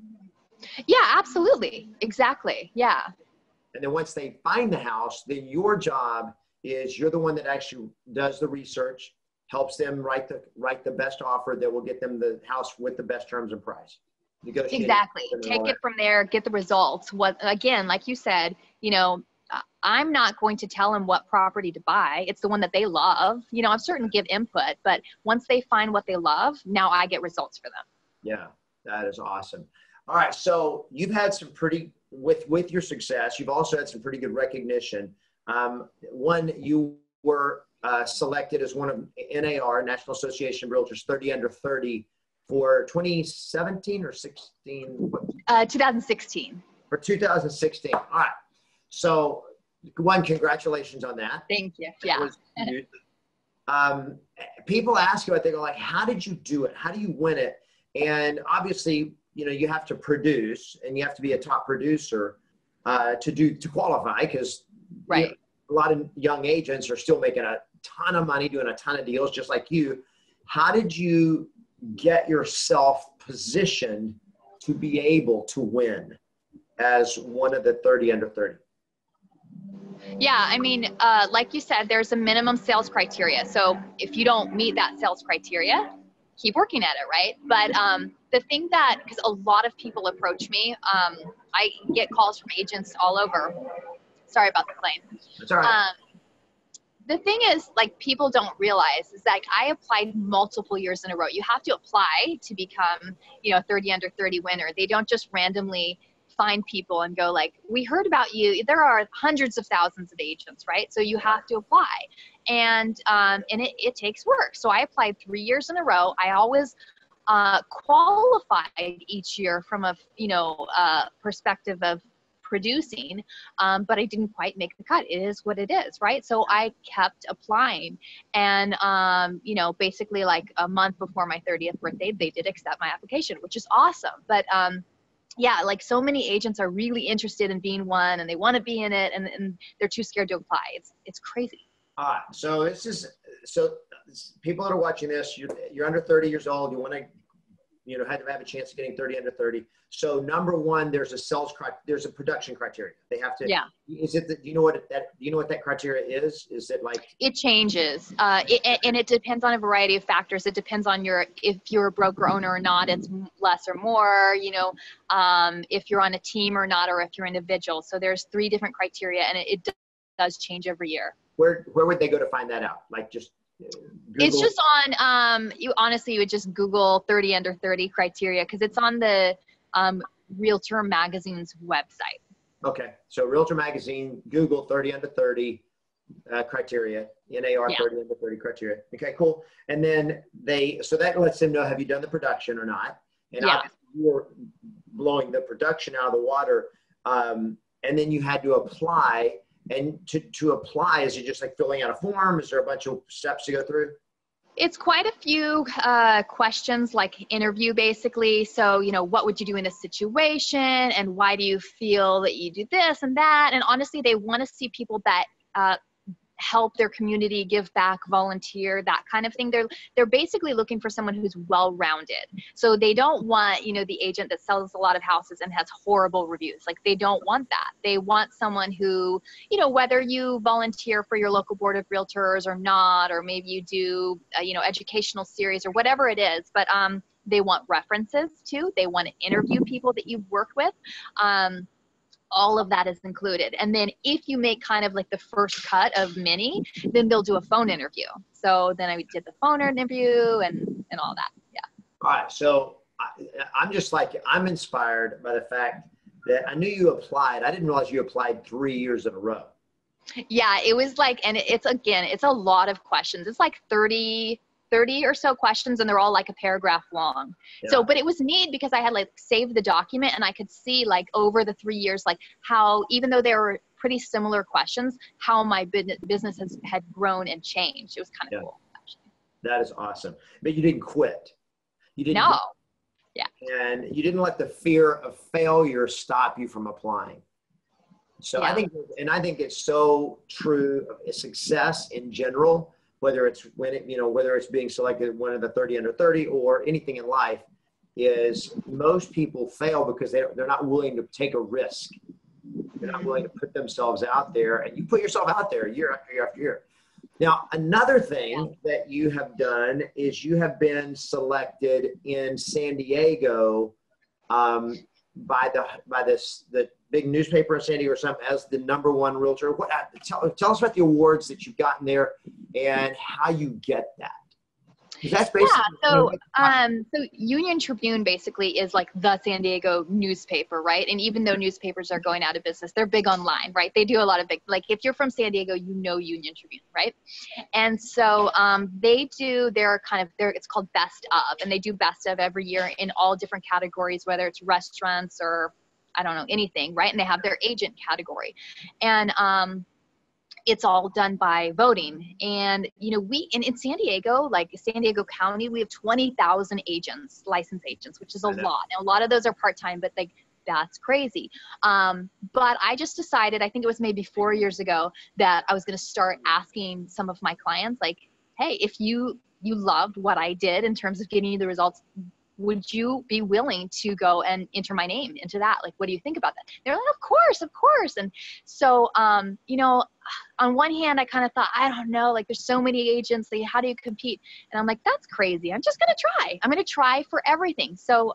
S2: Yeah, absolutely. Exactly. Yeah.
S1: And then once they find the house, then your job is you're the one that actually does the research, helps them write the best offer that will get them the house with the best terms and price.
S2: Exactly. Take it from there, get the results. Again, like you said, I'm not going to tell them what property to buy. It's the one that they love. I'm certain to give input, but once they find what they love, now I get results for them.
S1: Yeah, that is awesome. All right. So you've had some with your success, you've also had some pretty good recognition. One, you were selected as one of NAR, National Association of Realtors, 30 under 30 for 2017 or 16?
S2: 2016.
S1: For 2016. All right. So one, congratulations on that.
S2: Thank you. Yeah.
S1: People ask you, they go like, how did you do it? How do you win it? And obviously, you have to produce, and you have to be a top producer to qualify, because
S2: right.
S1: A lot of young agents are still making a ton of money, doing a ton of deals just like you. How did you get yourself positioned to be able to win as one of the 30 under 30?
S2: Yeah, I mean, like you said, there's a minimum sales criteria. So if you don't meet that sales criteria, keep working at it, right? But the thing that, because a lot of people approach me, I get calls from agents all over. Sorry about the plane.
S1: That's all right.
S2: The thing is, like, people don't realize is that I applied multiple years in a row. You have to apply to become, 30 under 30 winner. They don't just randomly find people and go like, we heard about you. There are hundreds of thousands of agents, right? So you have to apply, and it takes work. So I applied 3 years in a row. I always qualified each year from a perspective of producing, but I didn't quite make the cut. It is what it is, right? So I kept applying, and basically like a month before my 30th birthday, they did accept my application, which is awesome. But yeah, like so many agents are really interested in being one, and they want to be in it, and they're too scared to apply. It's crazy.
S1: So people that are watching this, you're under 30 years old. You want to, have a chance of getting 30 under 30. So number one, there's a production criteria. They have to.
S2: Yeah.
S1: Is it? Do you know what that criteria is? Is it like?
S2: It changes, and it depends on a variety of factors. It depends on if you're a broker owner or not. It's less or more. If you're on a team or not, or if you're individual. So there's 3 different criteria, and it does change every year.
S1: Where would they go to find that out? Like just. Google.
S2: It's just on, you would just Google 30 under 30 criteria, because it's on the Realtor Magazine's website.
S1: Okay. So Realtor Magazine, Google 30 under 30 criteria, NAR 30 under 30 criteria. Okay, cool. And then so that lets them know, have you done the production or not? And obviously you're blowing the production out of the water. And then you had to apply. And to apply, is it just like filling out a form? Is there a bunch of steps to go through?
S2: It's quite a few questions, like interview basically. So, what would you do in this situation? And why do you feel that you do this and that? And honestly, they want to see people that help their community, give back, volunteer, that kind of thing. They're basically looking for someone who's well-rounded. So they don't want, the agent that sells a lot of houses and has horrible reviews. Like, they don't want that. They want someone who, whether you volunteer for your local board of realtors or not, or maybe you do, educational series or whatever it is, but they want references too. They want to interview people that you've worked with. All of that is included. And then if you make kind of like the first cut of many, then they'll do a phone interview. So then I did the phone interview and all that. Yeah.
S1: All right. So I'm inspired by the fact that I knew you applied. I didn't realize you applied 3 years in a row.
S2: Yeah, it was like, and it's a lot of questions. It's like 30 or so questions, and they're all like a paragraph long. Yeah. So, but it was neat because I had like saved the document, and I could see like over the 3 years, like how, even though they were pretty similar questions, how my business had grown and changed. It was kind of cool, actually.
S1: That is awesome. But you didn't quit. You didn't.
S2: No. Yeah.
S1: And you didn't let the fear of failure stop you from applying. So I think it's so true of success in general, whether it's whether it's being selected one of the 30 under 30 or anything in life, is most people fail because they're not willing to take a risk. They're not willing to put themselves out there, and you put yourself out there year after year after year. Now, another thing that you have done is you have been selected in San Diego by the big newspaper in San Diego or something as the #1 realtor. Tell us about the awards that you've gotten there and how you get that. That's
S2: Yeah.
S1: basically,
S2: So Union Tribune basically is like the San Diego newspaper, right? And even though newspapers are going out of business, they're big online, right? They do a lot of big, like if you're from San Diego, you know Union Tribune, right? And so they do their it's called Best of, and they do Best of every year in all different categories, whether it's restaurants or I don't know, anything, right? And they have their agent category. And it's all done by voting. And, you know, in San Diego, like San Diego County, we have 20,000 agents, licensed agents, which is a lot. And a lot of those are part-time, but like, that's crazy. But I just decided, I think it was maybe 4 years ago, that I was going to start asking some of my clients, like, hey, if you loved what I did in terms of getting you the results, would you be willing to go and enter my name into that? Like, what do you think about that? They're like, of course, of course. And so, you know, on one hand, I kind of thought, I don't know, like there's so many agents, like, how do you compete? And I'm like, that's crazy. I'm just going to try. I'm going to try for everything. So,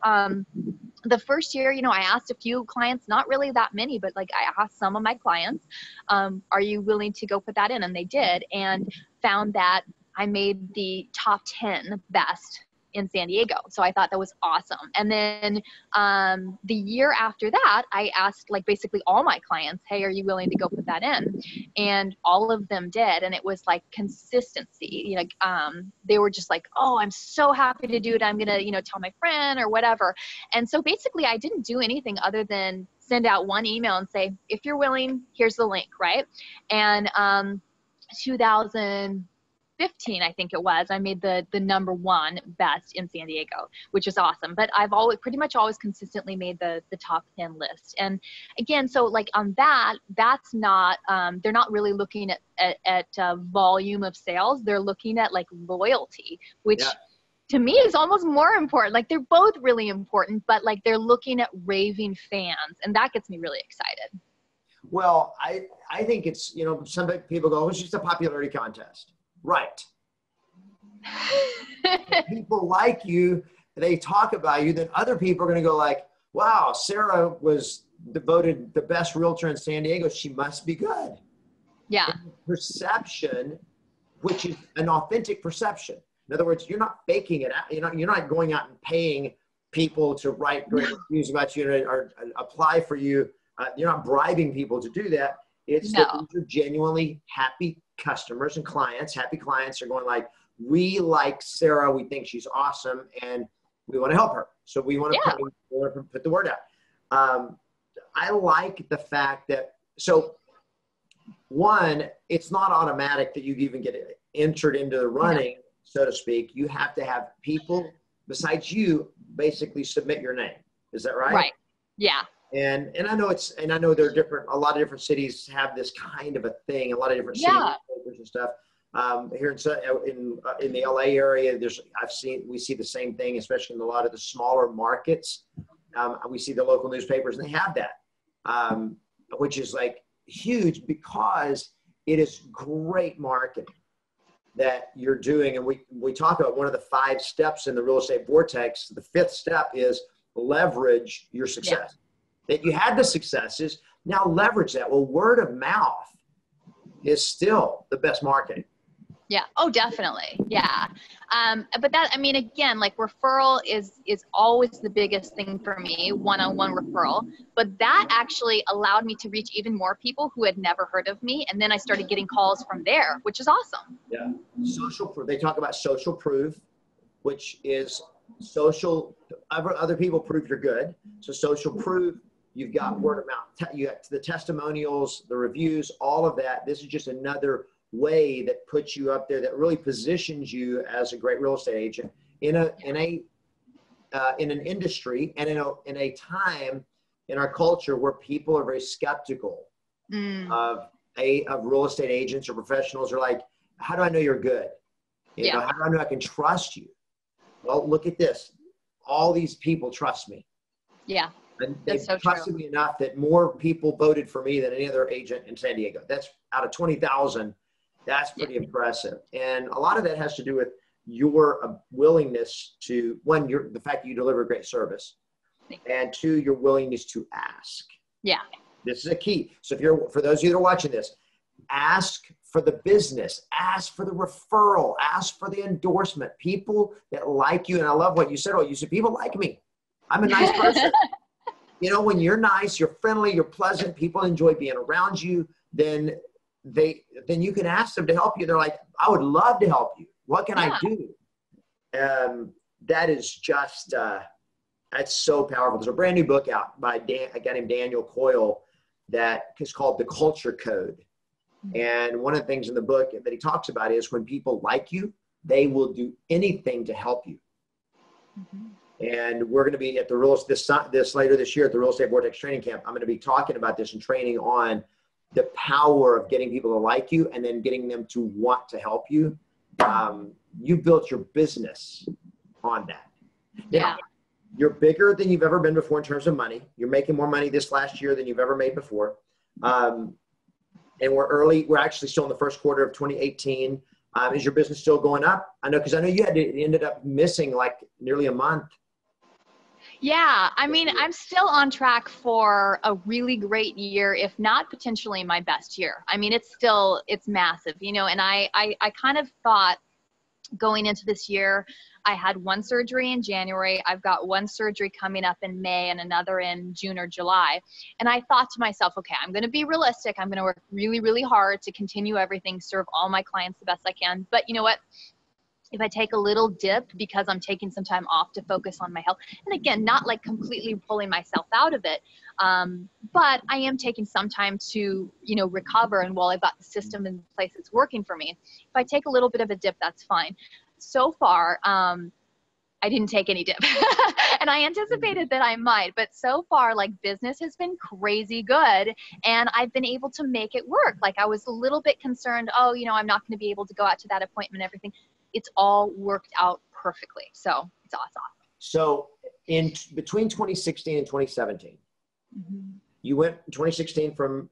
S2: the first year, you know, I asked a few clients, not really that many, but like I asked some of my clients, are you willing to go put that in? And they did, and found that I made the top 10 best in San Diego. So I thought that was awesome. And then the year after that, I asked like basically all my clients, hey, are you willing to go put that in? And all of them did. And it was like consistency. You know, they were just like, oh, I'm so happy to do it. I'm going to, you know, tell my friend or whatever. And so basically I didn't do anything other than send out one email and say, if you're willing, here's the link, right? And 2015, I think it was, I made the number one best in San Diego, which is awesome. But I've pretty much always consistently made the top 10 list. And again, so like on that's not, they're not really looking at volume of sales. They're looking at like loyalty, which to me is almost more important. Like they're both really important, but like they're looking at raving fans, and that gets me really excited.
S1: well, I think it's, you know, some people go, it's just a popularity contest. Right. People like you, they talk about you, then other people are going to go like, wow, Sarah was voted the best realtor in San Diego. She must be good.
S2: Yeah.
S1: And perception, which is an authentic perception. In other words, you're not faking it out. You're not going out and paying people to write great reviews about you or apply for you. You're not bribing people to do that. It's that you're genuinely happy customers and clients. Happy clients are going like, we like Sarah, we think she's awesome, and we want to help her. So we want to put the word out. I like the fact that, so one, it's not automatic that you even get entered into the running, so to speak. You have to have people besides you basically submit your name. Is that right?
S2: Right. Yeah.
S1: And I know there are a lot of different cities have this kind of a thing. A lot of different cities and stuff. Here in the LA area, we see the same thing, especially in a lot of the smaller markets. We see the local newspapers, and they have that, which is like huge because it is great marketing that you're doing. And we talk about one of the 5 steps in the real estate vortex. The 5th step is leverage your success. That you had the successes, now leverage that. Well, word of mouth is still the best marketing.
S2: Yeah. Oh, definitely. Yeah. But that, I mean, again, like referral is always the biggest thing for me, one-on-one referral. But that actually allowed me to reach even more people who had never heard of me. And then I started getting calls from there, which is awesome.
S1: Yeah. Social proof. They talk about social proof, which is social, other people prove you're good. So social proof. You've got word of mouth, you got the testimonials, the reviews, all of that. This is just another way that puts you up there, that really positions you as a great real estate agent in an industry and in a time in our culture where people are very skeptical of real estate agents or professionals. Are like, how do I know you're good? You know, how do I know I can trust you? Well, look at this. All these people trust me. Yeah. And they trusted me enough that more people voted for me than any other agent in San Diego. That's out of 20,000. That's pretty impressive. And a lot of that has to do with your willingness to, one, the fact that you deliver great service, and 2, your willingness to ask. Yeah. This is a key. So for those of you that are watching this, ask for the business, ask for the referral, ask for the endorsement, people that like you. And I love what you said. You said, people like me. I'm a nice person. You know, when you're nice, you're friendly, you're pleasant, people enjoy being around you, then you can ask them to help you. They're like, I would love to help you. What can I do? That is just, that's so powerful. There's a brand new book out by a guy named Daniel Coyle that is called The Culture Code. And one of the things in the book that he talks about is when people like you, they will do anything to help you. And we're going to be at the this later this year at the Real Estate Vortex Training Camp. I'm going to be talking about this and training on the power of getting people to like you and then getting them to want to help you. You built your business on that. Now, you're bigger than you've ever been before in terms of money. You're making more money this last year than you've ever made before. And we're actually still in the first quarter of 2018. Is your business still going up? I know, because I know you ended up missing like nearly a month.
S2: Yeah, I mean, I'm still on track for a really great year, if not potentially my best year. I mean, it's massive, you know, and I kind of thought going into this year, I had one surgery in January. I've got one surgery coming up in May and another in June or July. And I thought to myself, okay, I'm going to be realistic. I'm going to work really, really hard to continue everything, serve all my clients the best I can. But you know what? If I take a little dip because I'm taking some time off to focus on my health, and again, not like completely pulling myself out of it, but I am taking some time to, you know, recover. And while I've got the system in place that's working for me, if I take a little bit of a dip, that's fine. So far, I didn't take any dip and I anticipated that I might, but so far, like, business has been crazy good and I've been able to make it work. Like, I was a little bit concerned, oh, you know, I'm not going to be able to go out to that appointment and everything. It's all worked out perfectly. So it's awesome.
S1: So between 2016 and 2017, you went 2016 from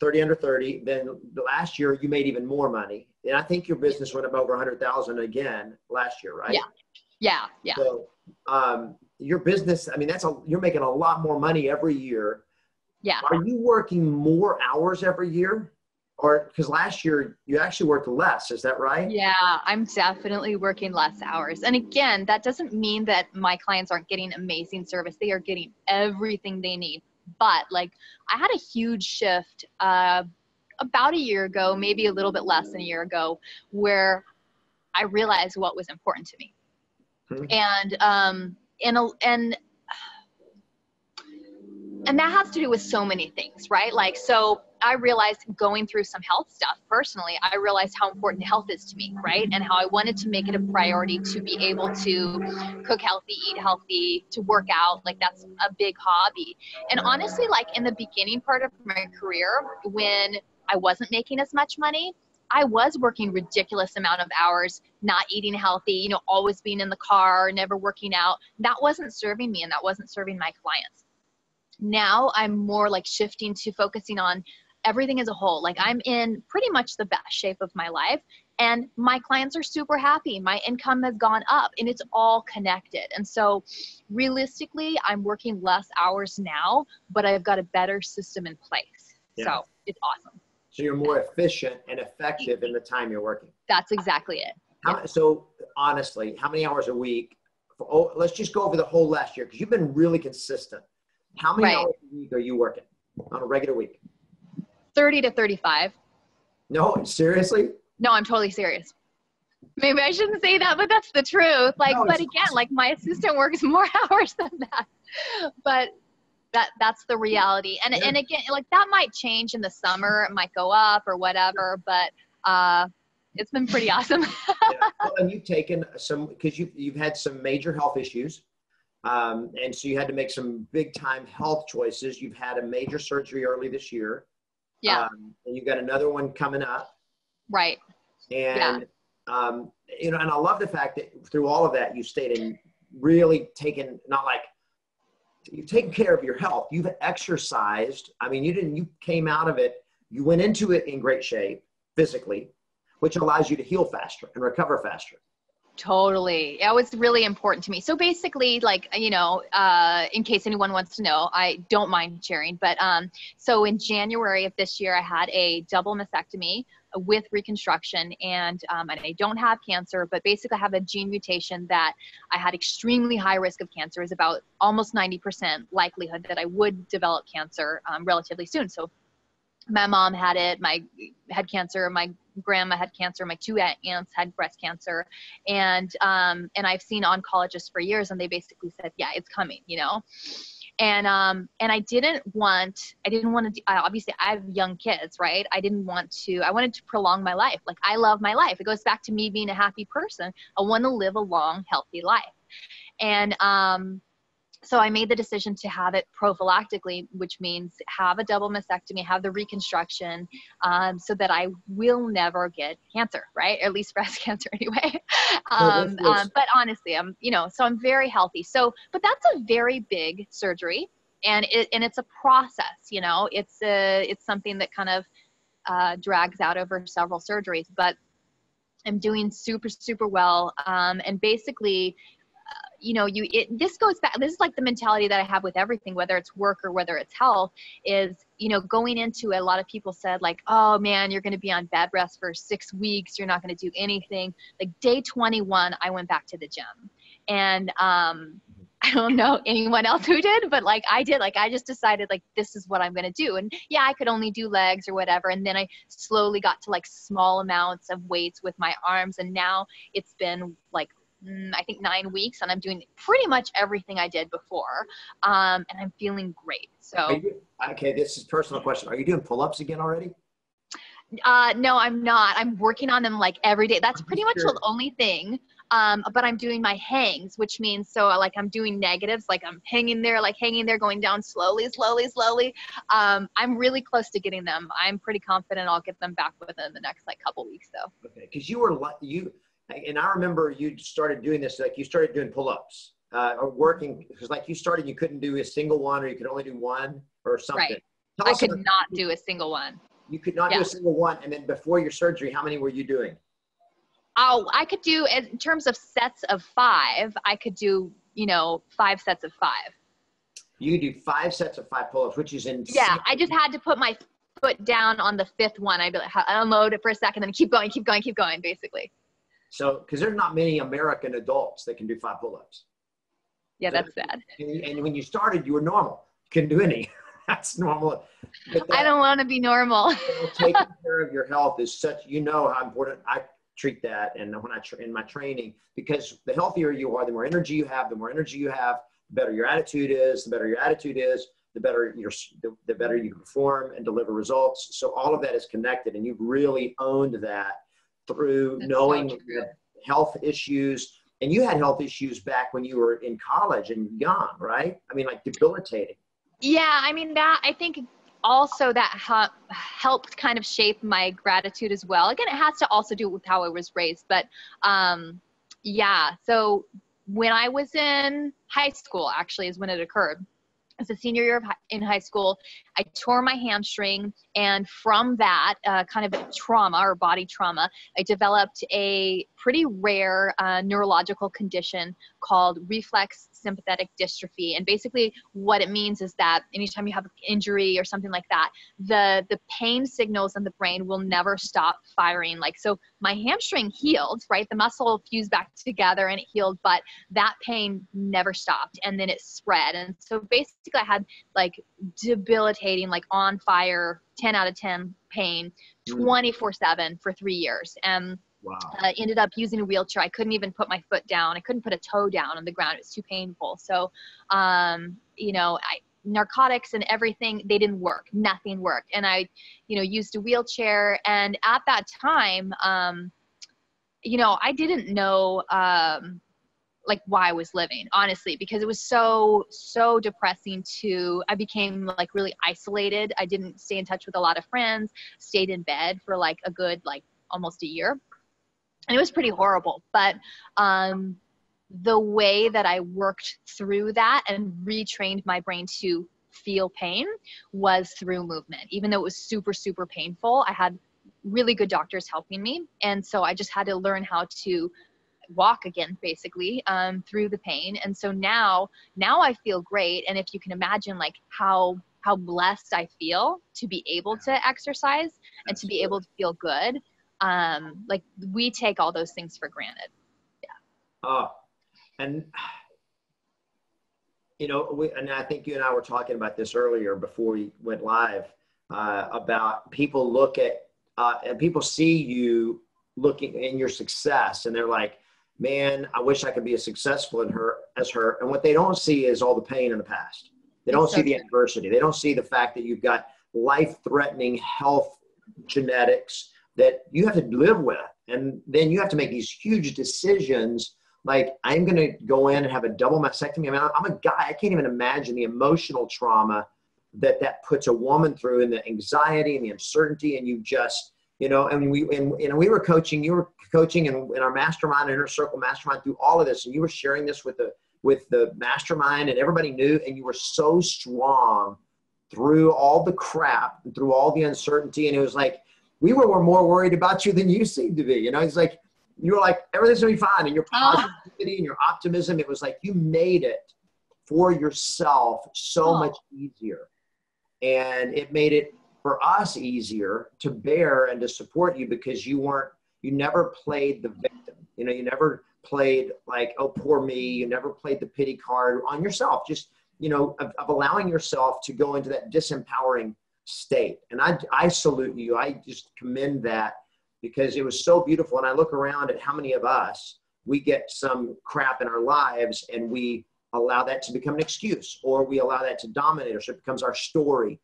S1: 30 under 30. Then the last year you made even more money. And I think your business went up over 100,000 again last year, right?
S2: Yeah.
S1: So your business, I mean, you're making a lot more money every year.
S2: Yeah.
S1: Are you working more hours every year? Or because last year you actually worked less, is that right?
S2: Yeah, I'm definitely working less hours. And again, that doesn't mean that my clients aren't getting amazing service. They are getting everything they need. But like, I had a huge shift about a year ago, maybe a little bit less than a year ago, where I realized what was important to me. And that has to do with so many things, right? Like, so I realized going through some health stuff personally, I realized how important health is to me, right? And how I wanted to make it a priority to be able to cook healthy, eat healthy, to work out. Like, that's a big hobby. And honestly, like, in the beginning part of my career, when I wasn't making as much money, I was working ridiculous amount of hours, not eating healthy, you know, always being in the car, never working out. That wasn't serving me and that wasn't serving my clients. Now I'm more like shifting to focusing on everything as a whole. Like, I'm in pretty much the best shape of my life and my clients are super happy. My income has gone up and it's all connected. And so realistically, I'm working less hours now, but I've got a better system in place. Yeah. So it's awesome.
S1: So you're more efficient and effective in the time you're working.
S2: That's exactly it.
S1: So honestly, how many hours a week? Let's just go over the whole last year because you've been really consistent. How many hours a week are you working on a regular week?
S2: 30 to 35.
S1: No, seriously?
S2: No, I'm totally serious. Maybe I shouldn't say that, but that's the truth. Like, no, but again, awesome. Like, my assistant works more hours than that. But that's the reality. And and again, like, that might change in the summer. It might go up or whatever, but it's been pretty awesome.
S1: Well, and you've taken some, because you've had some major health issues. And so you had to make some big time health choices. You've had a major surgery early this year.
S2: Yeah.
S1: And you've got another one coming up.
S2: Right.
S1: And, you know, and I love the fact that through all of that, you stayed in really taken, not like you've taken care of your health. You've exercised. I mean, you came out of it. You went into it in great shape physically, which allows you to heal faster and recover faster.
S2: Totally. It was really important to me. So basically, like, in case anyone wants to know, I don't mind sharing, but so in January of this year, I had a double mastectomy with reconstruction, and I don't have cancer, but basically I have a gene mutation that I had extremely high risk of cancer. Is about almost 90% likelihood that I would develop cancer relatively soon. So my mom had it, had cancer, my grandma had cancer, my two aunts had breast cancer. And I've seen oncologists for years, and they basically said, yeah, it's coming, And I didn't want to, obviously I have young kids, right? I wanted to prolong my life. Like, I love my life. It goes back to me being a happy person. I want to live a long, healthy life. And, so I made the decision to have it prophylactically, which means have a double mastectomy, have the reconstruction, so that I will never get cancer, right? Or at least breast cancer anyway. But honestly, so I'm very healthy. So, but that's a very big surgery, and it's a process, it's something that kind of drags out over several surgeries, but I'm doing super, super well. And basically, this goes back, this is like the mentality that I have with everything, whether it's work or whether it's health, is, going into it, a lot of people said like, oh man, you're going to be on bed rest for 6 weeks. You're not going to do anything. Like day 21, I went back to the gym, and, I don't know anyone else who did, but like I did, like I just decided like, this is what I'm going to do. And yeah, I could only do legs or whatever. And then I slowly got to like small amounts of weights with my arms. And now it's been like, I think 9 weeks, and I'm doing pretty much everything I did before. And I'm feeling great. So,
S1: okay, this is a personal question. Are you doing pull-ups again already?
S2: No, I'm not. I'm working on them like every day. That's pretty much the only thing. But I'm doing my hangs, which means, so like I'm doing negatives, like I'm hanging there, going down slowly. I'm really close to getting them. I'm pretty confident I'll get them back within the next like couple weeks though.
S1: Okay. Cause and I remember you started doing this, like you started doing pull-ups, or working, because like you started, you couldn't do a single one, or you could only do one or something.
S2: Right. I could not do a single one.
S1: You could not do a single one. And then before your surgery, how many were you doing?
S2: Oh, I could do, in terms of sets of 5, I could do, 5 sets of 5.
S1: You do 5 sets of 5 pull-ups, which is insane.
S2: Yeah, I just had to put my foot down on the 5th one. I'd be like, unload it for a second, then keep going, basically.
S1: So, because there's not many American adults that can do 5 pull-ups.
S2: Yeah, that's sad.
S1: And when you started, you were normal. You couldn't do any. That's normal.
S2: I don't want to be normal.
S1: Taking care of your health is such, how important I treat that. And when in my training, because the healthier you are, the more energy you have, the better your attitude is, the better you can perform and deliver results. So all of that is connected, and you've really owned that through knowing health issues. And you had health issues back when you were in college and young, right? I mean, like debilitating. Yeah,
S2: I mean, that, I think also that helped kind of shape my gratitude as well. Again, it has to also do with how I was raised, but so when I was in high school, actually is when it occurred. As a senior year in high school, I tore my hamstring, and from that kind of trauma or body trauma, I developed a pretty rare neurological condition called Reflex Sympathetic Dystrophy. And basically what it means is that anytime you have an injury or something like that, the pain signals in the brain will never stop firing. Like, so my hamstring healed, right? The muscle fused back together and it healed, but that pain never stopped, and then it spread. And so basically I had like debilitating, like on fire, 10 out of 10 pain, 24/7 for 3 years. And
S1: wow.
S2: I ended up using a wheelchair. I couldn't even put my foot down. I couldn't put a toe down on the ground. It was too painful. So, narcotics and everything, they didn't work. Nothing worked. And I, used a wheelchair. And at that time, I didn't know, like why I was living, honestly, because it was so depressing I became like really isolated. I didn't stay in touch with a lot of friends, stayed in bed for like a good, like almost a year. And it was pretty horrible. But the way that I worked through that and retrained my brain to feel pain was through movement. Even though it was super, super painful, I had really good doctors helping me. And so I just had to learn how to walk again, basically, through the pain. And so now I feel great. And if you can imagine like how blessed I feel to be able to exercise and to be able to feel good. Like we take all those things for granted. Yeah.
S1: Oh, and and I think you and I were talking about this earlier before we went live, about people look at, and people see you looking in your success and they're like, man, I wish I could be as successful as her. And what they don't see is all the pain in the past. They don't see the adversity. They don't see the fact that you've got life-threatening health genetics that you have to live with. And then you have to make these huge decisions. Like, I'm going to go in and have a double mastectomy. I mean, I'm a guy. I can't even imagine the emotional trauma that puts a woman through, and the anxiety and the uncertainty. And you just, and we were coaching, you were coaching in our mastermind, inner circle mastermind, through all of this. And you were sharing this with the mastermind, and everybody knew, and you were so strong through all the crap and through all the uncertainty. And it was like, we were more worried about you than you seemed to be. It's like, you were like, everything's gonna be fine. And your positivity and your optimism, it was like you made it for yourself so much easier. And it made it for us easier to bear and to support you, because you never played the victim. You never played like, oh, poor me. You never played the pity card on yourself, just, of allowing yourself to go into that disempowering state. And I salute you. I just commend that, because it was so beautiful. And I look around at how many of us, we get some crap in our lives and we allow that to become an excuse, or we allow that to dominate us. So it becomes our story.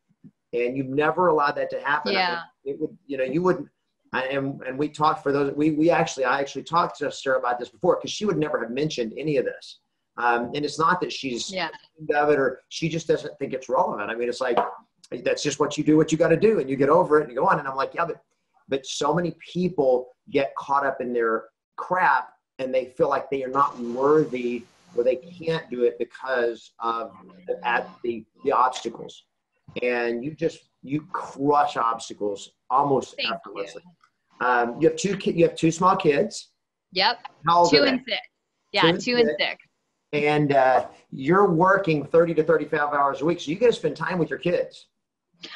S1: And you've never allowed that to happen.
S2: Yeah.
S1: It would, you wouldn't. And we talked I actually talked to Sarah about this before, because she would never have mentioned any of this. And it's not that she's of it, or she just doesn't think it's relevant. I mean, it's like, that's just what you do, what you got to do, and you get over it and you go on. And I'm like, yeah, but so many people get caught up in their crap, and they feel like they are not worthy, or they can't do it because of the obstacles. And you crush obstacles almost effortlessly. You have two small kids.
S2: Yep.
S1: How old
S2: 2
S1: are
S2: and
S1: they?
S2: 6. Yeah, 2 and 6.
S1: And you're working 30 to 35 hours a week, so you got to spend time with your kids.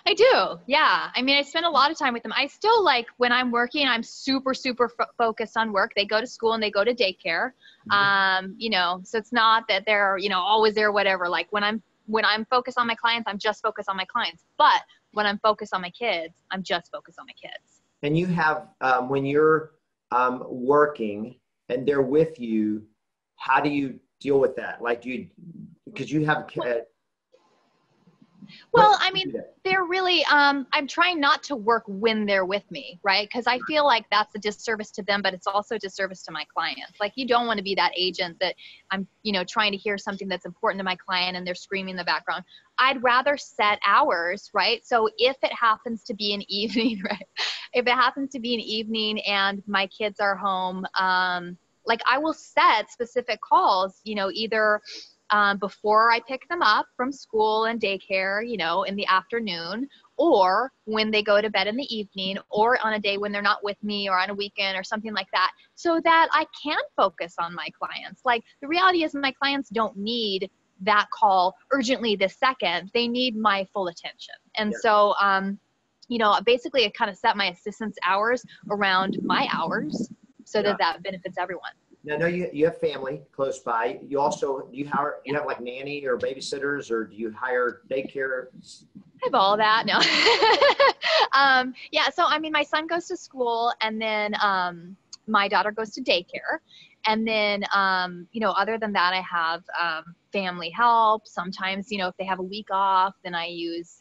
S2: I do. Yeah. I mean, I spend a lot of time with them. I still, like, when I'm working, I'm super, super focused on work. They go to school and they go to daycare. So it's not that they're, always there, whatever. Like when I'm focused on my clients, I'm just focused on my clients. But when I'm focused on my kids, I'm just focused on my kids.
S1: And you have, when you're working and they're with you, how do you deal with that? Like, because you have
S2: well, I mean, they're really, I'm trying not to work when they're with me, right? Because I feel like that's a disservice to them, but it's also a disservice to my clients. Like, you don't want to be that agent that I'm, trying to hear something that's important to my client and they're screaming in the background. I'd rather set hours, right? So if it happens to be an evening, right? If it happens to be an evening and my kids are home, like I will set specific calls, either before I pick them up from school and daycare, in the afternoon, or when they go to bed in the evening, or on a day when they're not with me, or on a weekend or something like that, so that I can focus on my clients. Like, the reality is my clients don't need that call urgently this second. They need my full attention. And so, basically I kind of set my assistant's hours around my hours so that benefits everyone.
S1: Now, I know you have family close by. You also, you have like nanny or babysitters, or do you hire daycare?
S2: I have all that. No. So, I mean, my son goes to school, and then my daughter goes to daycare. And then, other than that, I have family help. Sometimes, if they have a week off, then I use,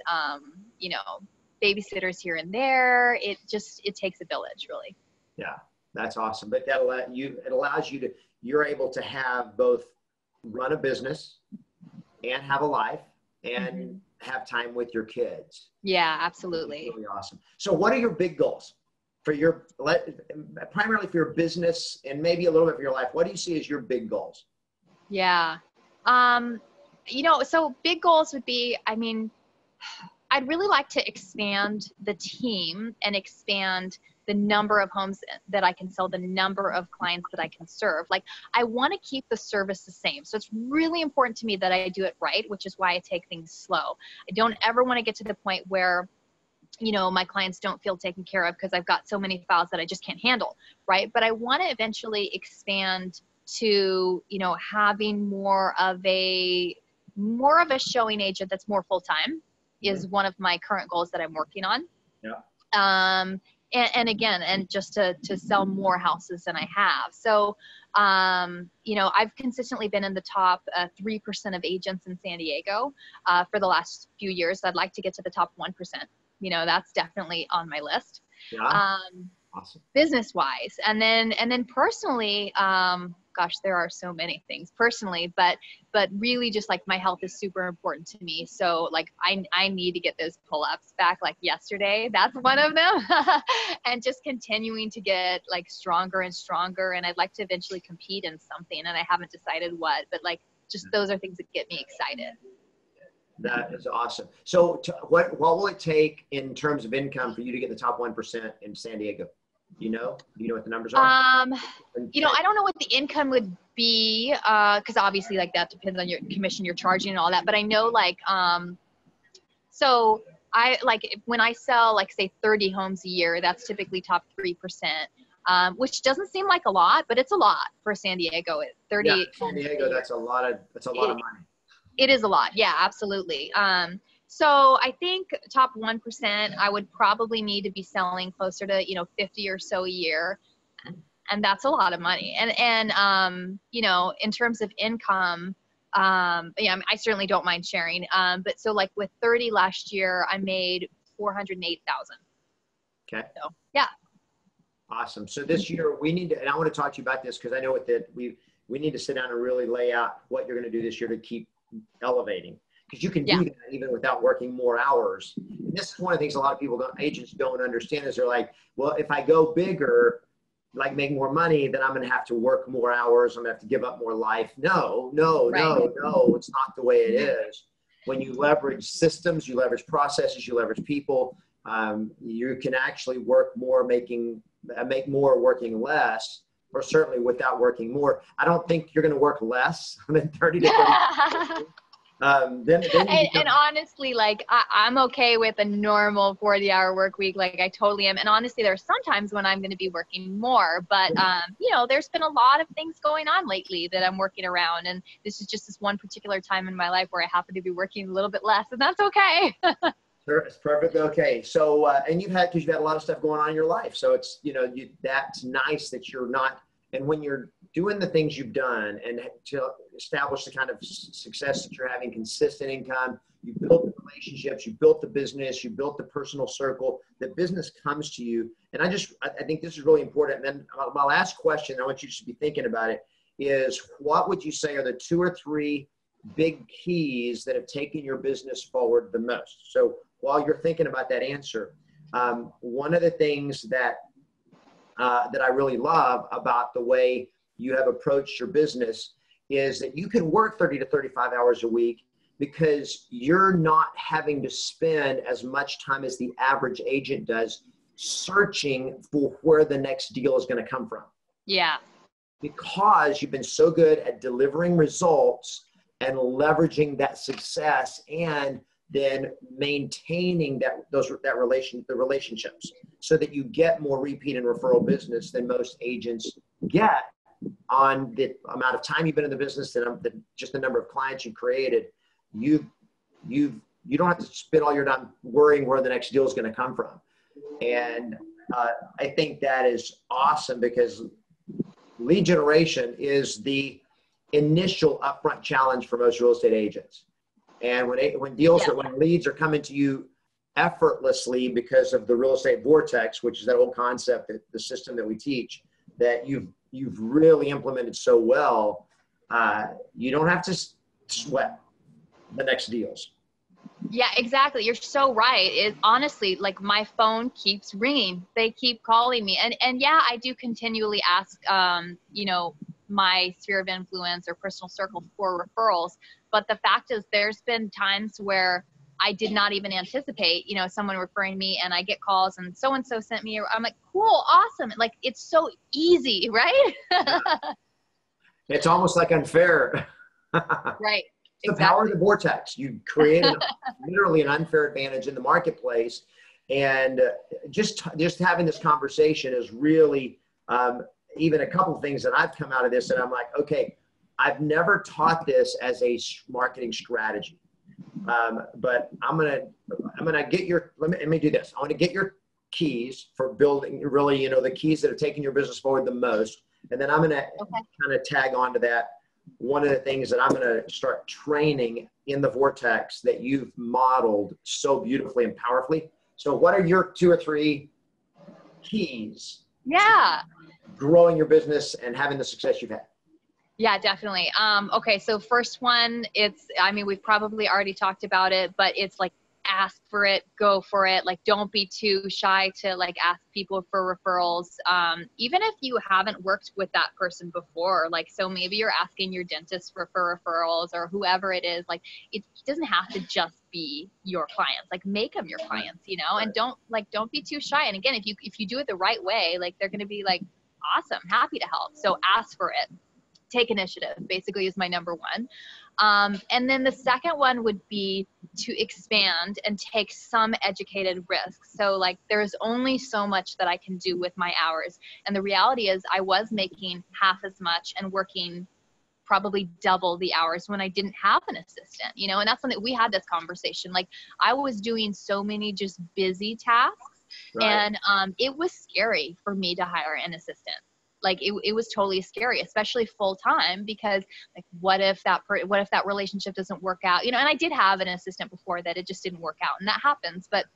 S2: babysitters here and there. It takes a village, really.
S1: Yeah. That's awesome. But it allows you you're able to have both run a business and have a life and have time with your kids.
S2: Yeah, absolutely.
S1: Really awesome. So what are your big goals primarily for your business and maybe a little bit for your life? What do you see as your big goals?
S2: Yeah. So big goals would be, I mean, I'd really like to expand the team and expand the number of homes that I can sell, the number of clients that I can serve. Like, I want to keep the service the same. So it's really important to me that I do it right, which is why I take things slow. I don't ever want to get to the point where, you know, my clients don't feel taken care of because I've got so many files that I just can't handle, right? But I want to eventually expand to, you know, having more of a showing agent that's more full-time is one of my current goals that I'm working on.
S1: Yeah.
S2: And again, and just to sell more houses than I have. So, you know, I've consistently been in the top 3% of agents in San Diego for the last few years. I'd like to get to the top 1%. You know, that's definitely on my list.
S1: Yeah. Awesome.
S2: Business wise. And then personally, gosh, there are so many things personally, but really just like my health is super important to me. So like I need to get those pull-ups back like yesterday. That's one of them. And just continuing to get like stronger and stronger. And I'd like to eventually compete in something, and I haven't decided what, but like just those are things that get me excited.
S1: That is awesome. So what will it take in terms of income for you to get the top 1% in San Diego? Do you know what the numbers are?
S2: You know, I don't know what the income would be, because obviously like that depends on your commission you're charging and all that. But I know like, so I like when I sell like say 30 homes a year, that's typically top 3%, which doesn't seem like a lot, but it's a lot for San Diego. 30
S1: yeah, San Diego, that's a lot of money.
S2: It is a lot. Yeah, absolutely. So I think top 1%, I would probably need to be selling closer to, you know, 50 or so a year. And that's a lot of money. And you know, in terms of income, yeah, I certainly don't mind sharing. But so like with 30 last year, I made 408,000.
S1: Okay.
S2: So yeah.
S1: Awesome. So this year we need to, and I want to talk to you about this because I know that we need to sit down and really lay out what you're going to do this year to keep elevating, because you can do that even without working more hours. And this is one of the things a lot of agents don't understand is they're like, well, if I go bigger, like make more money, then I'm going to have to work more hours. I'm going to have to give up more life. No, it's not the way it is. When you leverage systems, you leverage processes, you leverage people, you can actually work more, make more working less, or certainly without working more. I don't think you're going to work less than 30 to 30.
S2: And honestly, like I'm okay with a normal 40-hour work week. Like I totally am. And honestly, there's sometimes when I'm going to be working more, but you know, there's been a lot of things going on lately that I'm working around. And this is just this one particular time in my life where I happen to be working a little bit less, and that's okay.
S1: Sure, it's perfect. Okay. So, and you've had a lot of stuff going on in your life. So it's, you know, that's nice that you're not, and when you're doing the things you've done and to establish the kind of success that you're having, consistent income, you built the relationships, you built the business, you built the personal circle, the business comes to you. And I think this is really important. And then my last question, I want you to be thinking about it, is what would you say are the 2 or 3 big keys that have taken your business forward the most? So while you're thinking about that answer, one of the things that I really love about the way you have approached your business is that you can work 30 to 35 hours a week because you're not having to spend as much time as the average agent does searching for where the next deal is going to come from.
S2: Yeah.
S1: Because you've been so good at delivering results and leveraging that success and then maintaining the relationships so that you get more repeat and referral business than most agents get on the amount of time you've been in the business and just the number of clients you created. You don't have to spend all your time worrying where the next deal is going to come from. And I think that is awesome because lead generation is the initial upfront challenge for most real estate agents. And when leads are coming to you effortlessly because of the real estate Vortex, which is that old concept, the system that we teach, that you've really implemented so well, you don't have to sweat the next deals.
S2: Yeah, exactly. You're so right. Honestly, like my phone keeps ringing. They keep calling me. And yeah, I do continually ask, you know, my sphere of influence or personal circle for referrals. But the fact is there's been times where I did not even anticipate, you know, someone referring me, and I get calls and so-and-so sent me, I'm like, cool, awesome. Like, it's so easy, right?
S1: It's almost like unfair.
S2: Right.
S1: The power of the vortex. You create literally an unfair advantage in the marketplace. And just having this conversation is really even a couple of things that I've come out of this, and I'm like, okay, I've never taught this as a marketing strategy. But I'm gonna get your, let me do this. I want to get your keys for building, really, you know, the keys that are taking your business forward the most. And then I'm going to kind of tag on to that. One of the things that I'm going to start training in the Vortex that you've modeled so beautifully and powerfully. So what are your 2 or 3 keys?
S2: Yeah.
S1: Growing your business and having the success you've had?
S2: Yeah, definitely. Okay. So first one, I mean, we've probably already talked about it, but it's like, ask for it, go for it. Like, don't be too shy to like ask people for referrals. Even if you haven't worked with that person before, like, so maybe you're asking your dentist for referrals or whoever it is. Like, it doesn't have to just be your clients, like make them your clients, you know, and don't be too shy. And again, if you do it the right way, like, they're going to be like, awesome, happy to help. So ask for it. Take initiative, basically, is my number one. And then the second one would be to expand and take some educated risks. So like, there's only so much that I can do with my hours. And the reality is I was making half as much and working probably double the hours when I didn't have an assistant, you know, and that's something we had this conversation. Like, I was doing so many just busy tasks, and it was scary for me to hire an assistant. Like, it was totally scary, especially full time, because like, what if that relationship doesn't work out, you know? And I did have an assistant before that it just didn't work out, and that happens. But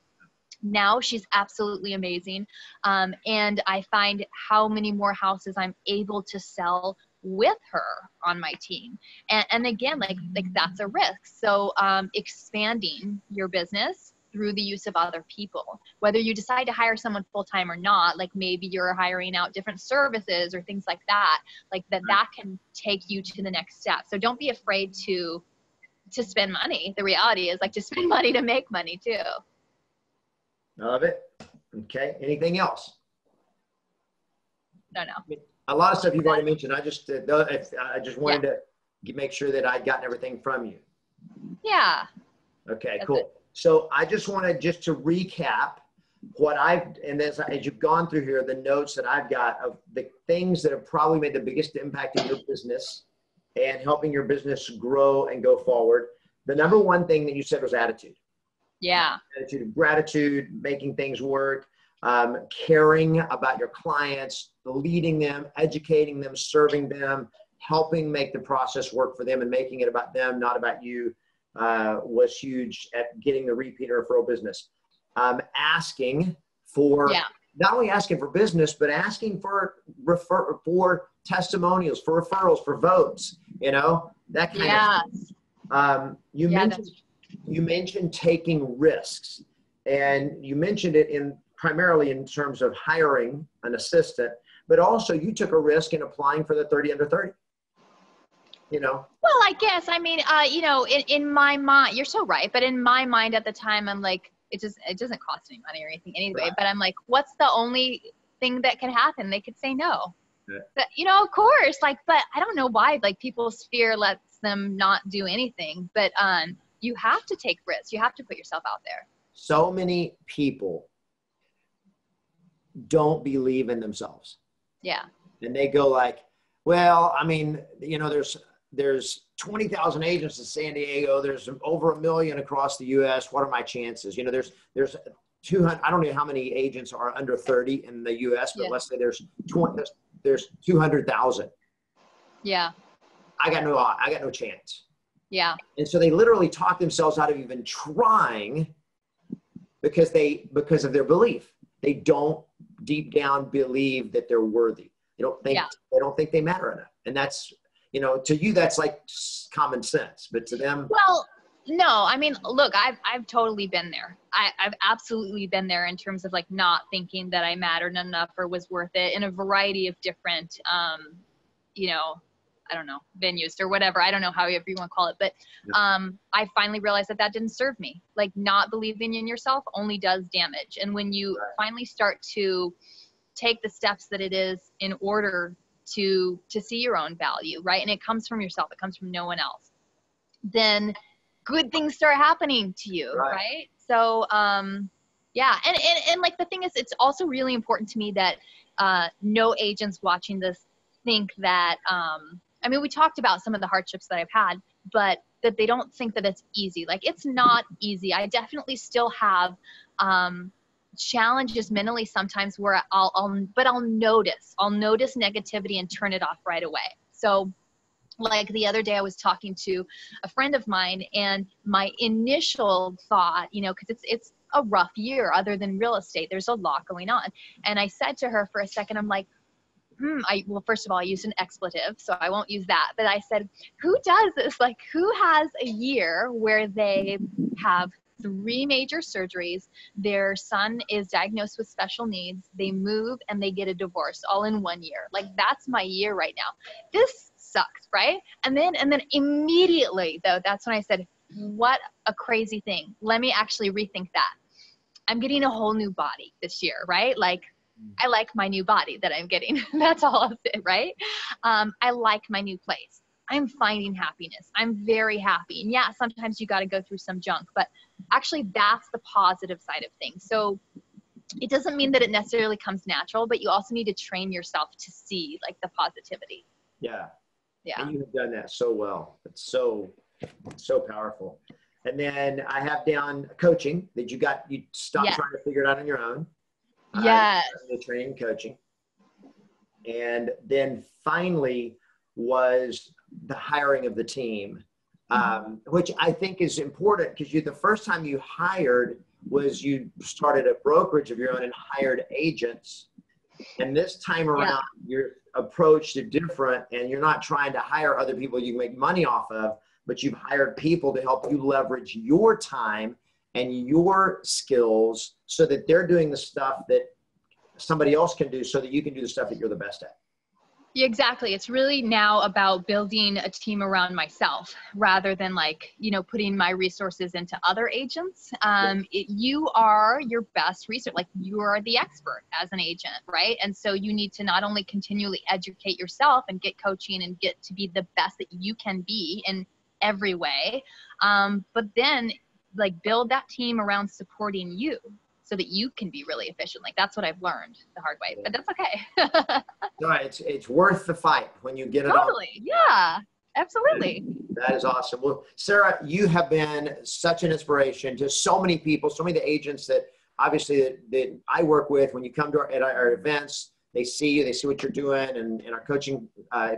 S2: now she's absolutely amazing. And I find how many more houses I'm able to sell with her on my team. And again, like that's a risk. So expanding your business through the use of other people, whether you decide to hire someone full-time or not, like maybe you're hiring out different services or things like that, like that can take you to the next step. So don't be afraid to spend money. The reality is, like, to spend money to make money too.
S1: I love it. Okay. Anything else?
S2: No.
S1: A lot of stuff you've already mentioned. I just wanted to make sure that I'd gotten everything from you.
S2: Yeah.
S1: Okay,
S2: That's
S1: cool.
S2: it.
S1: So I just wanted to recap what and as you've gone through here, the notes that I've got of the things that have probably made the biggest impact in your business and helping your business grow and go forward. The number one thing that you said was attitude.
S2: Yeah.
S1: Attitude of gratitude, making things work, caring about your clients, leading them, educating them, serving them, helping make the process work for them and making it about them, not about you, was huge at getting the repeat referral business. Asking for, not only asking for business, but asking for testimonials, for referrals, for votes, you know, that kind of stuff. You mentioned taking risks, and you mentioned it primarily in terms of hiring an assistant, but also you took a risk in applying for the 30 under 30, you know?
S2: Well, I guess, I mean, you know, in my mind, you're so right. But in my mind at the time, I'm like, it doesn't cost any money or anything anyway. Right. But I'm like, what's the only thing that could happen? They could say no. Yeah. But, you know, of course, like, but I don't know why, like, people's fear lets them not do anything. But you have to take risks. You have to put yourself out there.
S1: So many people don't believe in themselves.
S2: Yeah.
S1: And they go like, well, I mean, you know, there's 20,000 agents in San Diego. There's over 1 million across the US. What are my chances? You know, there's 200, I don't know how many agents are under 30 in the US, but let's say there's 200,000.
S2: Yeah.
S1: I got no chance.
S2: Yeah.
S1: And so they literally talk themselves out of even trying because of their belief. They don't deep down believe that they're worthy. They don't think they matter enough. And that's, you know, to you, that's like common sense, but to them.
S2: Well, no, I mean, look, I've totally been there. I've absolutely been there in terms of like not thinking that I mattered enough or was worth it in a variety of different, you know, I don't know, venues or whatever. I don't know however you want to call it. But I finally realized that that didn't serve me. Like, not believing in yourself only does damage. And when you finally start to take the steps that it is in order to see your own value, right? And it comes from yourself. It comes from no one else. Then good things start happening to you, right? So, yeah. And like, the thing is, it's also really important to me that no agents watching this think that, I mean, we talked about some of the hardships that I've had, but that they don't think that it's easy. Like, it's not easy. I definitely still have challenges mentally sometimes where I'll notice negativity and turn it off right away. So, like, the other day I was talking to a friend of mine, and my initial thought, you know, because it's a rough year other than real estate. There's a lot going on. And I said to her for a second, I'm like, well, first of all, I used an expletive, so I won't use that. But I said, who does this? Like, who has a year where they have 3 major surgeries, their son is diagnosed with special needs, they move, and they get a divorce all in 1 year? Like, that's my year right now. This sucks, right? And then immediately, though, that's when I said, what a crazy thing. Let me actually rethink that. I'm getting a whole new body this year, right? Like, I like my new body that I'm getting. That's all I'll say, right? I like my new place. I'm finding happiness. I'm very happy. And yeah, sometimes you got to go through some junk, but actually that's the positive side of things. So it doesn't mean that it necessarily comes natural, but you also need to train yourself to see, like, the positivity.
S1: Yeah.
S2: Yeah.
S1: And you have done that so well. It's so powerful. And then I have down coaching that you stopped trying to figure it out on your own.
S2: Yes.
S1: Training, coaching. And then finally was the hiring of the team, which I think is important, because the first time you hired was you started a brokerage of your own and hired agents. And this time around, your approach is different, and you're not trying to hire other people you can make money off of, but you've hired people to help you leverage your time and your skills so that they're doing the stuff that somebody else can do, so that you can do the stuff that you're the best at.
S2: Yeah, exactly. It's really now about building a team around myself rather than, like, you know, putting my resources into other agents. You are your best resource. Like, you are the expert as an agent, right? And so you need to not only continually educate yourself and get coaching and get to be the best that you can be in every way, but then, like, build that team around supporting you so that you can be really efficient. Like, that's what I've learned the hard way, but that's okay.
S1: No, it's worth the fight when you get it
S2: Totally. Yeah, absolutely.
S1: That is awesome. Well, Sarah, you have been such an inspiration to so many people, so many of the agents that obviously that I work with. When you come to our events, they see you, they see what you're doing, and in our coaching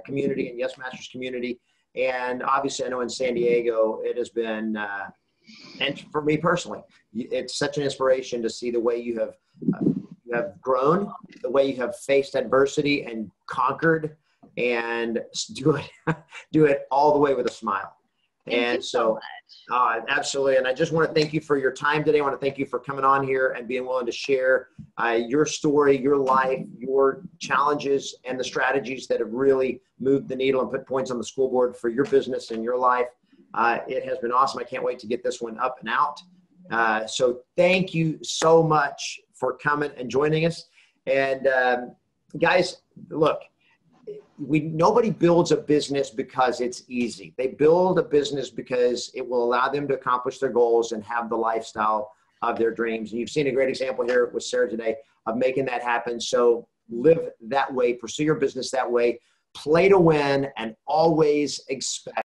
S1: community and Yes Masters community. And obviously, I know in San Diego, it has been, and for me personally, it's such an inspiration to see the way you have grown, the way you have faced adversity and conquered, and do it all the way with a smile.
S2: Thank you so much.
S1: Absolutely. And I just want to thank you for your time today. I want to thank you for coming on here and being willing to share your story, your life, your challenges, and the strategies that have really moved the needle and put points on the scoreboard for your business and your life. It has been awesome. I can't wait to get this one up and out. So thank you so much for coming and joining us. And guys, look, nobody builds a business because it's easy. They build a business because it will allow them to accomplish their goals and have the lifestyle of their dreams. And you've seen a great example here with Sarah today of making that happen. So live that way, pursue your business that way, play to win, and always expect